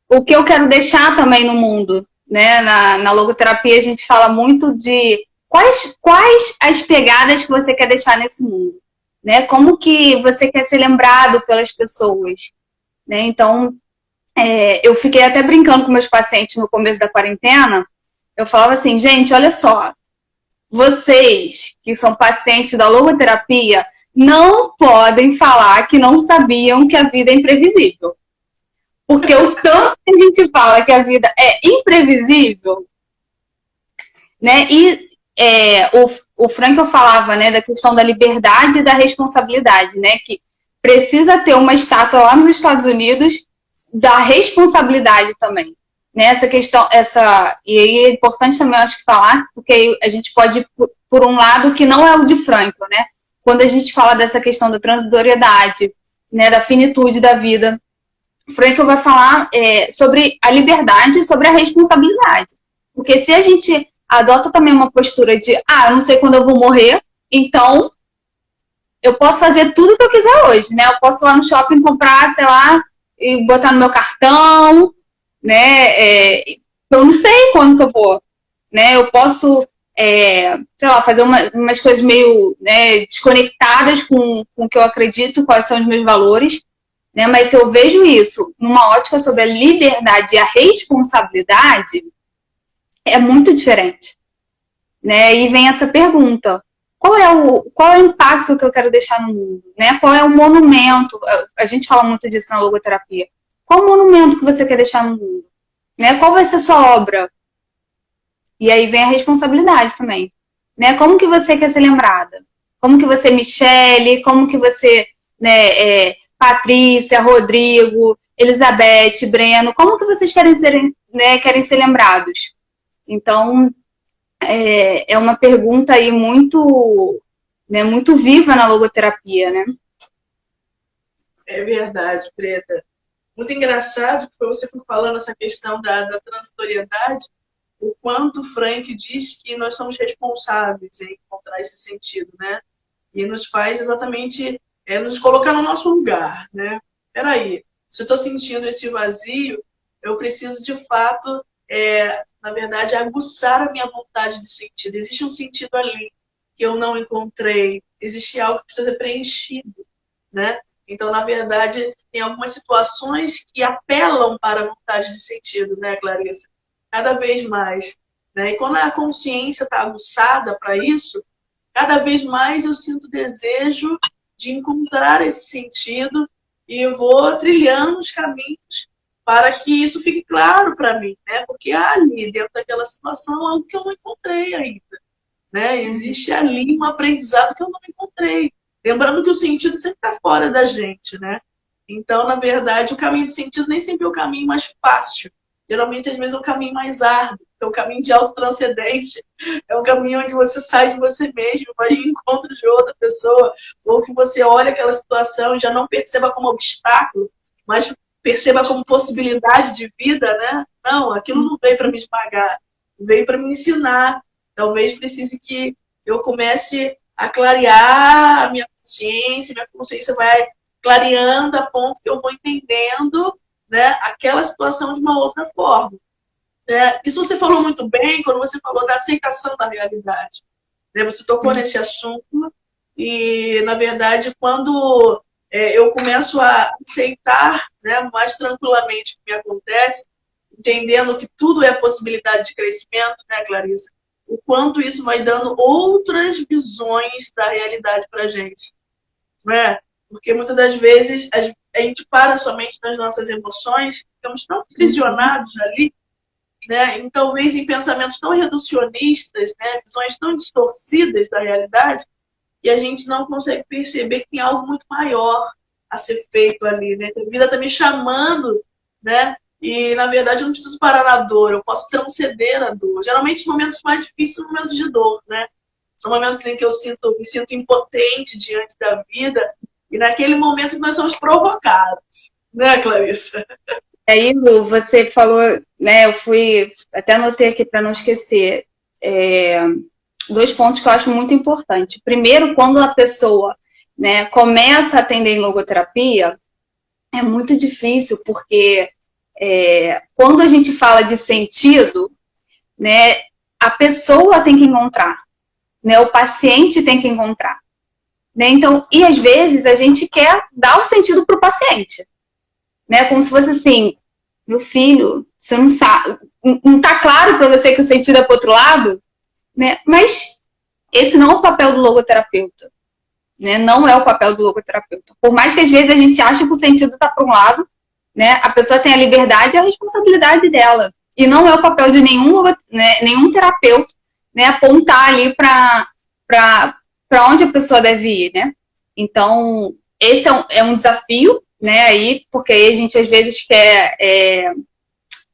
O que eu quero deixar também no mundo, né? Na logoterapia a gente fala muito de quais as pegadas que você quer deixar nesse mundo, né? Como que você quer ser lembrado pelas pessoas, né? Então, eu fiquei até brincando com meus pacientes no começo da quarentena. Eu falava assim, gente, olha só, vocês que são pacientes da logoterapia não podem falar que não sabiam que a vida é imprevisível. Porque o tanto que a gente fala que a vida é imprevisível, né? E o Frankl falava, né, da questão da liberdade e da responsabilidade, né? Que precisa ter uma estátua lá nos Estados Unidos da responsabilidade também. Né? Essa questão, e aí é importante também, eu acho, falar, porque a gente pode ir por um lado que não é o de Frankl, né? Quando a gente fala dessa questão da transitoriedade, né, da finitude da vida, Frankl vai falar sobre a liberdade e sobre a responsabilidade. Porque se a gente adota também uma postura de, eu não sei quando eu vou morrer, então eu posso fazer tudo o que eu quiser hoje, né? Eu posso ir lá no shopping comprar, sei lá, e botar no meu cartão, né? Eu não sei quando que eu vou, né? Eu posso, sei lá, fazer umas coisas meio, né, desconectadas com o que eu acredito, quais são os meus valores. Né? Mas se eu vejo isso numa ótica sobre a liberdade e a responsabilidade, é muito diferente. Né? E vem essa pergunta, qual é o impacto que eu quero deixar no mundo? Né? Qual é o monumento? A gente fala muito disso na logoterapia. Qual o monumento que você quer deixar no mundo? Né? Qual vai ser a sua obra? E aí vem a responsabilidade também. Né? Como que você quer ser lembrada? Como que você, Michele? Como que você, né, Patrícia, Rodrigo, Elizabeth, Breno, como que vocês querem ser lembrados? Então, é uma pergunta aí muito, né, muito viva na logoterapia, né? É verdade, Preta. Muito engraçado que você foi falando essa questão da transitoriedade, o quanto Frank diz que nós somos responsáveis em encontrar esse sentido, né? E nos faz exatamente nos colocar no nosso lugar, né? Peraí, se eu estou sentindo esse vazio, eu preciso de fato, na verdade, aguçar a minha vontade de sentido. Existe um sentido ali que eu não encontrei, existe algo que precisa ser preenchido, né? Então, na verdade, tem algumas situações que apelam para a vontade de sentido, né, Clarissa? Cada vez mais. Né? E quando a consciência está aguçada para isso, cada vez mais eu sinto desejo de encontrar esse sentido e eu vou trilhando os caminhos para que isso fique claro para mim, né? Porque há ali, dentro daquela situação, algo que eu não encontrei ainda, né? Existe ali um aprendizado que eu não encontrei. Lembrando que o sentido sempre está fora da gente, né? Então, na verdade, o caminho do sentido nem sempre é o caminho mais fácil. Geralmente, às vezes, é o caminho mais árduo, é o caminho de autotranscendência, é o caminho onde você sai de você mesmo, vai em encontro de outra pessoa, ou que você olha aquela situação e já não perceba como obstáculo, mas perceba como possibilidade de vida, né? Não, aquilo não veio para me esmagar, veio para me ensinar. Talvez precise que eu comece a clarear a minha consciência vai clareando a ponto que eu vou entendendo, né, aquela situação de uma outra forma. Isso você falou muito bem quando você falou da aceitação da realidade. Né? Você tocou nesse assunto e, na verdade, quando eu começo a aceitar, né, mais tranquilamente o que me acontece, entendendo que tudo é possibilidade de crescimento, né, Clarissa? O quanto isso vai dando outras visões da realidade para a gente. Né? Porque muitas das vezes a gente para somente nas nossas emoções, ficamos tão aprisionados ali, né? E talvez em pensamentos tão reducionistas, né? Visões tão distorcidas da realidade, que a gente não consegue perceber que tem algo muito maior a ser feito ali, né? A vida está me chamando, né? E, na verdade, eu não preciso parar na dor, eu posso transcender a dor. Geralmente, os momentos mais difíceis são momentos de dor, né? São momentos em que eu me sinto impotente diante da vida, e naquele momento nós somos provocados, né, Clarissa? Aí, Lu, você falou, né? Eu fui, até anotei aqui para não esquecer, dois pontos que eu acho muito importantes. Primeiro, quando a pessoa, né, começa a atender em logoterapia, é muito difícil, porque quando a gente fala de sentido, né, a pessoa tem que encontrar, né, o paciente tem que encontrar. Né? Então, e às vezes a gente quer dar o sentido para o paciente. Né? Como se fosse assim, meu filho, você não sabe, não está claro para você que o sentido é para o outro lado? Né? Mas esse não é o papel do logoterapeuta. Né? Não é o papel do logoterapeuta. Por mais que às vezes a gente ache que o sentido está para um lado, né? A pessoa tem a liberdade e a responsabilidade dela. E não é o papel de nenhum terapeuta, né, apontar ali para onde a pessoa deve ir, né? Então, esse é um desafio, né, aí, porque aí a gente às vezes quer,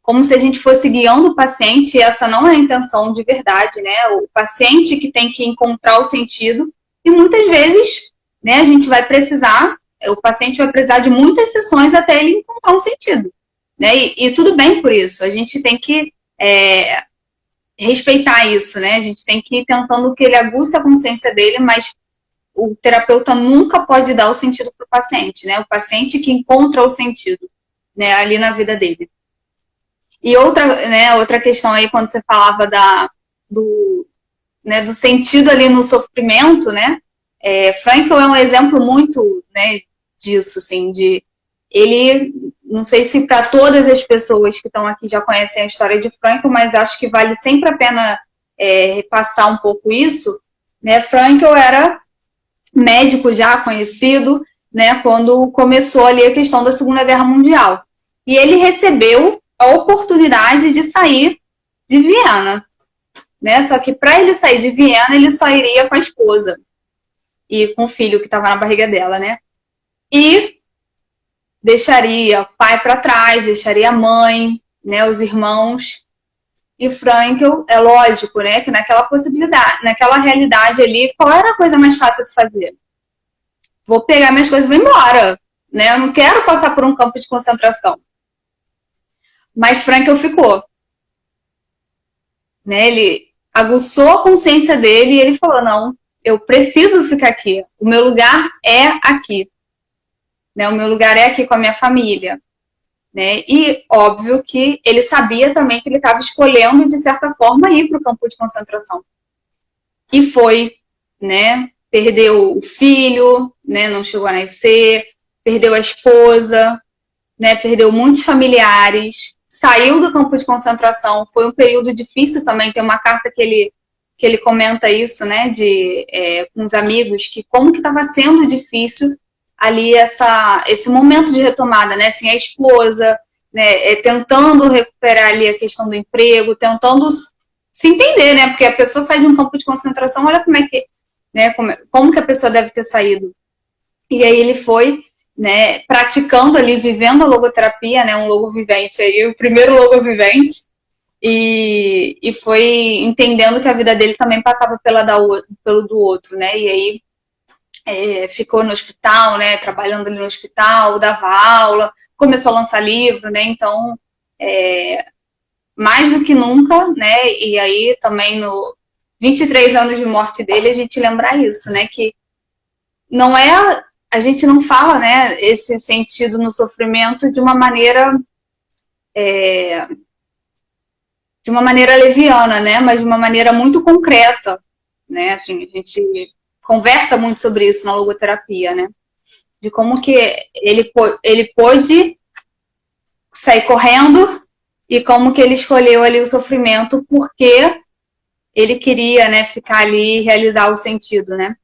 como se a gente fosse guiando o paciente, e essa não é a intenção de verdade, né? O paciente que tem que encontrar o sentido, e muitas vezes, né, a gente vai precisar, o paciente vai precisar de muitas sessões até ele encontrar um sentido, né? E tudo bem por isso, a gente tem que respeitar isso, né? A gente tem que ir tentando que ele aguce a consciência dele, mas o terapeuta nunca pode dar o sentido para o paciente, né? O paciente que encontra o sentido, né, ali na vida dele. E outra questão aí, quando você falava do sentido ali no sofrimento, né? Frankl é um exemplo muito, né, disso, assim, ele, não sei se para todas as pessoas que estão aqui já conhecem a história de Frankl, mas acho que vale sempre a pena repassar um pouco isso, né? Frankl era médico já conhecido, né, quando começou ali a questão da Segunda Guerra Mundial. E ele recebeu a oportunidade de sair de Viena, né? Só que para ele sair de Viena, ele só iria com a esposa e com o filho que estava na barriga dela, né? E deixaria o pai para trás, deixaria a mãe, né, os irmãos. E Frankl, é lógico, né, que naquela possibilidade, naquela realidade ali, qual era a coisa mais fácil a se fazer? Vou pegar minhas coisas e vou embora, né? Eu não quero passar por um campo de concentração. Mas Frankl ficou. Né? Ele aguçou a consciência dele e ele falou, não, eu preciso ficar aqui. O meu lugar é aqui. Né? O meu lugar é aqui com a minha família. Né? E óbvio que ele sabia também que ele estava escolhendo, de certa forma, ir para o campo de concentração. E foi, né? Perdeu o filho, né? Não chegou a nascer, perdeu a esposa, né? Perdeu muitos familiares, saiu do campo de concentração, foi um período difícil também, tem uma carta que ele comenta isso, né? Com os amigos, que como que estava sendo difícil ali esse momento de retomada, né? Assim, a esposa, né, tentando recuperar ali a questão do emprego, tentando se entender, né? Porque a pessoa sai de um campo de concentração, olha como é que, né? Como que a pessoa deve ter saído. E aí ele foi, né, praticando ali, vivendo a logoterapia, né? Um logo vivente aí, o primeiro logo vivente. E foi entendendo que a vida dele também passava pelo do outro, né? E aí ficou no hospital, né? Trabalhando ali no hospital, dava aula, começou a lançar livro, né? Então, mais do que nunca, né? E aí também no 23 anos de morte dele, a gente lembrar isso, né? Que não é... A gente não fala, né? Esse sentido no sofrimento de uma maneira... de uma maneira leviana, né? Mas de uma maneira muito concreta, né? Assim, a gente conversa muito sobre isso na logoterapia, né? De como que ele pôde sair correndo e como que ele escolheu ali o sofrimento porque ele queria, né, ficar ali e realizar o sentido, né?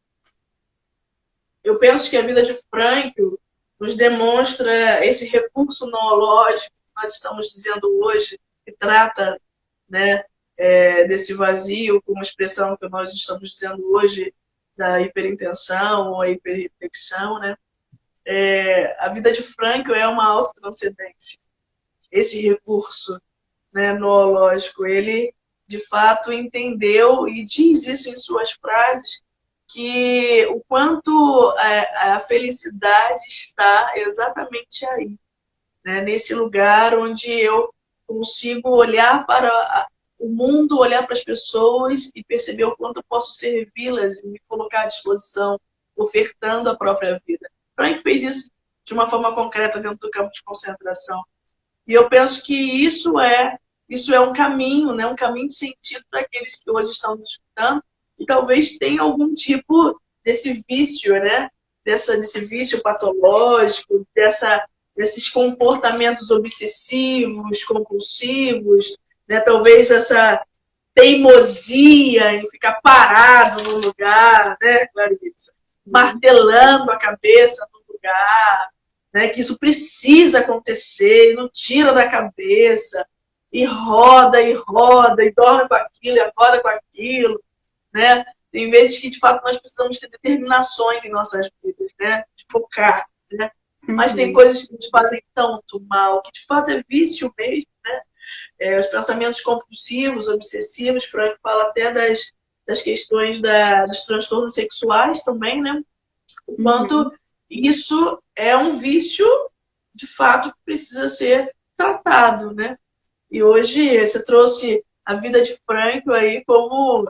Eu penso que a vida de Frankl nos demonstra esse recurso noológico que nós estamos dizendo hoje, que trata, né, desse vazio, como expressão que nós estamos dizendo hoje, da hiperintensão ou a hiperreflexão, né? A vida de Frankl é uma autotranscendência. Esse recurso, né, noológico, ele de fato entendeu e diz isso em suas frases, que o quanto a felicidade está exatamente aí, né? Nesse lugar onde eu consigo olhar para o mundo, olhar para as pessoas e perceber o quanto eu posso servi-las e me colocar à disposição, ofertando a própria vida. Frank fez isso de uma forma concreta dentro do campo de concentração. E eu penso que isso é um caminho, né? Um caminho de sentido para aqueles que hoje estão nos escutando e talvez tenham algum tipo desse vício, né? Desse vício patológico, desses comportamentos obsessivos, compulsivos, né? Talvez essa teimosia em ficar parado no lugar, né, Clarissa? Martelando a cabeça no lugar, né? Que isso precisa acontecer, e não tira da cabeça, e roda, e dorme com aquilo, e acorda com aquilo, né? Tem vezes que, de fato, nós precisamos ter determinações em nossas vidas, né? De focar, né? Mas tem coisas que nos fazem tanto mal, que de fato é vício mesmo, né? Os pensamentos compulsivos, obsessivos, Frank fala até das questões dos transtornos sexuais também, né? O quanto isso é um vício, de fato, que precisa ser tratado, né? E hoje você trouxe a vida de Frankl aí como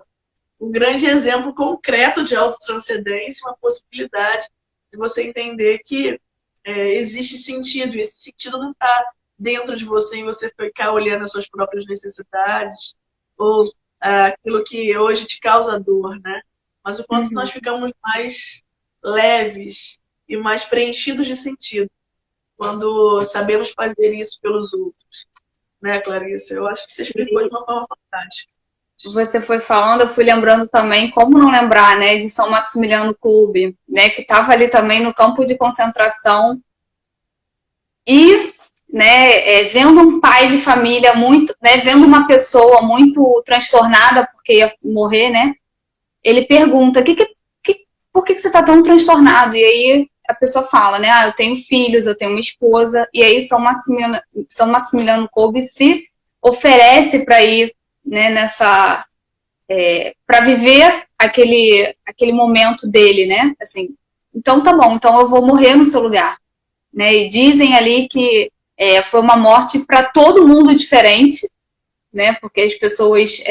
um grande exemplo concreto de autotranscendência, uma possibilidade de você entender que existe sentido, e esse sentido não está dentro de você, em você ficar olhando as suas próprias necessidades ou aquilo que hoje te causa dor, né? Mas o quanto nós ficamos mais leves e mais preenchidos de sentido quando sabemos fazer isso pelos outros, né, Clarissa? Eu acho que você explicou de uma forma fantástica. Você foi falando, eu fui lembrando também, como não lembrar, né, de São Maximiliano Kolbe, né, que estava ali também no campo de concentração e, né, vendo um pai de família muito, né, vendo uma pessoa muito transtornada porque ia morrer, né, ele pergunta, por que você está tão transtornado? E aí a pessoa fala, né, eu tenho filhos, eu tenho uma esposa, e aí São Maximiliano Kolbe se oferece para ir, né, para viver aquele momento dele, né? Assim, então tá bom, então eu vou morrer no seu lugar, né? E dizem ali que foi uma morte para todo mundo diferente, né? Porque as pessoas,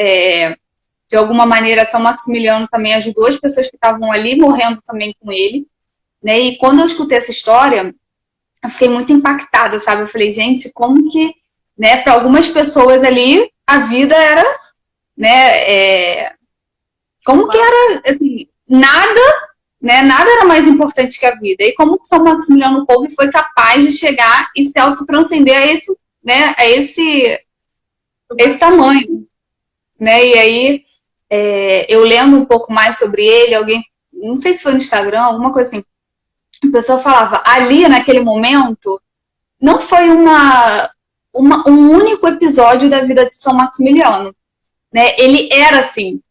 de alguma maneira, São Maximiliano também ajudou as pessoas que estavam ali morrendo também com ele, né? E quando eu escutei essa história, eu fiquei muito impactada, sabe? Eu falei, gente, como que, né? Para algumas pessoas ali a vida era, né, como que era, assim, nada era mais importante que a vida. E como que São Maximiliano Kolbe foi capaz de chegar e se autotranscender a esse, né, a esse tamanho, né? E aí, eu lendo um pouco mais sobre ele, alguém, não sei se foi no Instagram, alguma coisa assim, a pessoa falava, ali naquele momento, não foi um único episódio da vida de São Maximiliano, né? Ele era assim,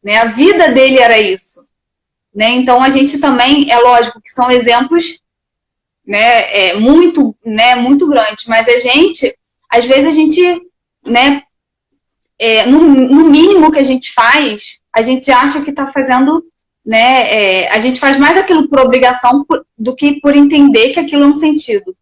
né? A vida dele era isso, né? Então a gente também, é lógico que são exemplos, né, muito grandes, mas às vezes a gente, né, no mínimo que a gente faz, a gente acha que está fazendo, né, a gente faz mais aquilo por obrigação do que por entender que aquilo é um sentido.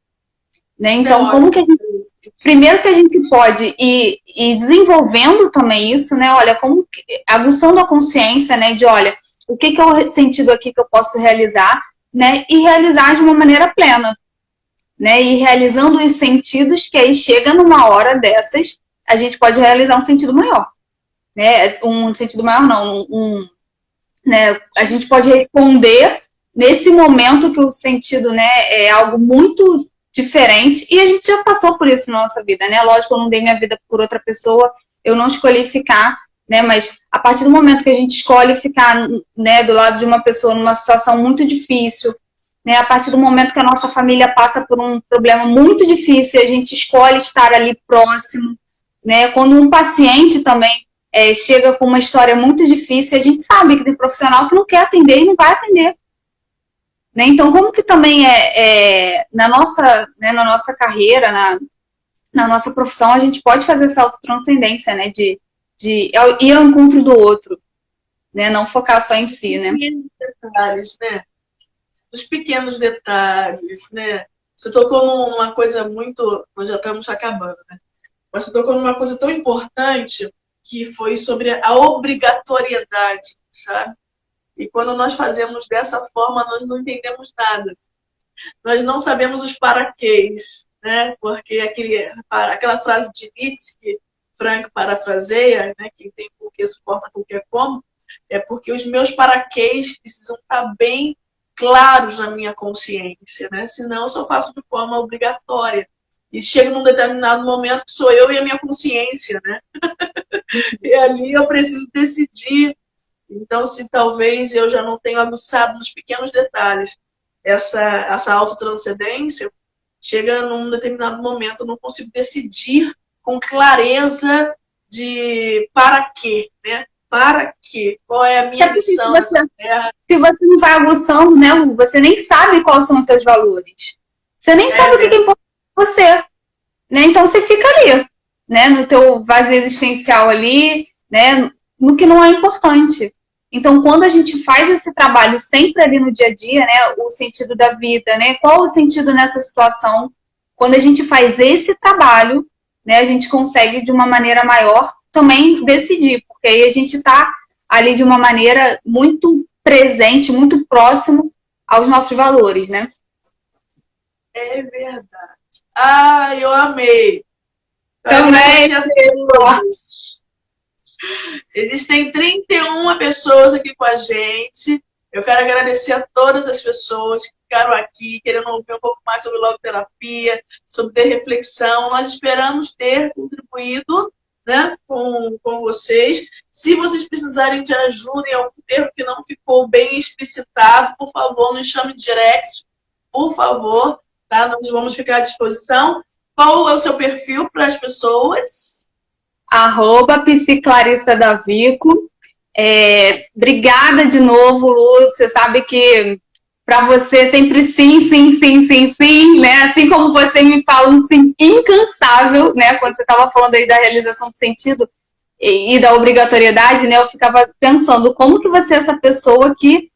Né? Então, como que a gente, primeiro que a gente pode ir desenvolvendo também isso, né? Olha, como aguçando a consciência, né? De olha, o que é o sentido aqui que eu posso realizar, né? E realizar de uma maneira plena, né? E realizando os sentidos, que aí chega numa hora dessas, a gente pode realizar um sentido maior, né? Um sentido maior não, né? A gente pode responder nesse momento que o sentido, né, é algo muito diferente, e a gente já passou por isso na nossa vida, né? Lógico, eu não dei minha vida por outra pessoa, eu não escolhi ficar, né? Mas a partir do momento que a gente escolhe ficar, né, do lado de uma pessoa numa situação muito difícil, né? A partir do momento que a nossa família passa por um problema muito difícil e a gente escolhe estar ali próximo, né? Quando um paciente também chega com uma história muito difícil, a gente sabe que tem profissional que não quer atender e não vai atender. Né? Então, como que também na nossa carreira, na nossa profissão, a gente pode fazer essa autotranscendência, né? De ir ao encontro do outro, né? Não focar só em si, né? Detalhes, né? Os pequenos detalhes, né? Você tocou numa coisa muito... Nós já estamos acabando, né? Mas você tocou numa coisa tão importante que foi sobre a obrigatoriedade, sabe? E quando nós fazemos dessa forma, nós não entendemos nada. Nós não sabemos os paraquês, né? Porque aquela frase de Nietzsche, que Frank parafraseia, né? Quem tem porquê suporta qualquer como, é porque os meus paraquês precisam estar bem claros na minha consciência, né? Senão eu só faço de forma obrigatória. E chega num determinado momento que sou eu e a minha consciência, né? E ali eu preciso decidir. Então, se talvez eu já não tenha aguçado nos pequenos detalhes essa autotranscendência, chega num determinado momento eu não consigo decidir com clareza de para quê, né? Para quê? Qual é a minha missão nessa terra? Se você não vai aguçando, né, você nem sabe quais são os seus valores. Você nem sabe o que é importante para você. Né? Então, você fica ali, né, no teu vazio existencial ali, né, no que não é importante. Então, quando a gente faz esse trabalho sempre ali no dia a dia, né, o sentido da vida, né, qual o sentido nessa situação? Quando a gente faz esse trabalho, né, a gente consegue de uma maneira maior também decidir, porque aí a gente está ali de uma maneira muito presente, muito próximo aos nossos valores, né? É verdade. Ah, eu amei. Também. Existem 31 pessoas aqui com a gente. Eu quero agradecer a todas as pessoas que ficaram aqui, querendo ouvir um pouco mais sobre logoterapia, sobre ter reflexão. Nós esperamos ter contribuído, né, com vocês. Se vocês precisarem de ajuda em algum termo que não ficou bem explicitado, por favor, nos chame direct, por favor, tá? Nós vamos ficar à disposição. Qual é o seu perfil para as pessoas? @psiclarissadavico. Obrigada de novo, Lu. Você sabe que para você sempre sim, sim, sim, sim, sim, né? Assim como você me fala um sim incansável, né? Quando você estava falando aí da realização de sentido e da obrigatoriedade, né? Eu ficava pensando como que você é essa pessoa que,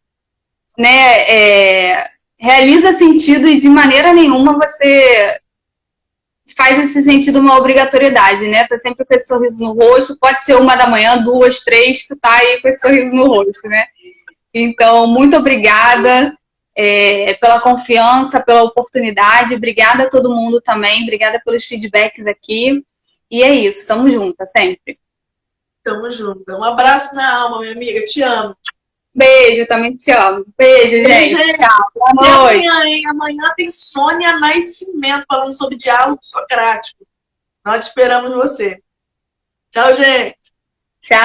né, realiza sentido e de maneira nenhuma você faz esse sentido uma obrigatoriedade, né? Tá sempre com esse sorriso no rosto, pode ser 1h da manhã, 2, 3, tu tá aí com esse sorriso no rosto, né? Então, muito obrigada pela confiança, pela oportunidade, obrigada a todo mundo também, obrigada pelos feedbacks aqui, e é isso, tamo juntas sempre. Tamo junto. Um abraço na alma, minha amiga, te amo. Beijo, também te amo. Beijo, gente. Tchau. Boa noite. Amanhã tem Sônia Nascimento falando sobre diálogo socrático. Nós esperamos você. Tchau, gente. Tchau.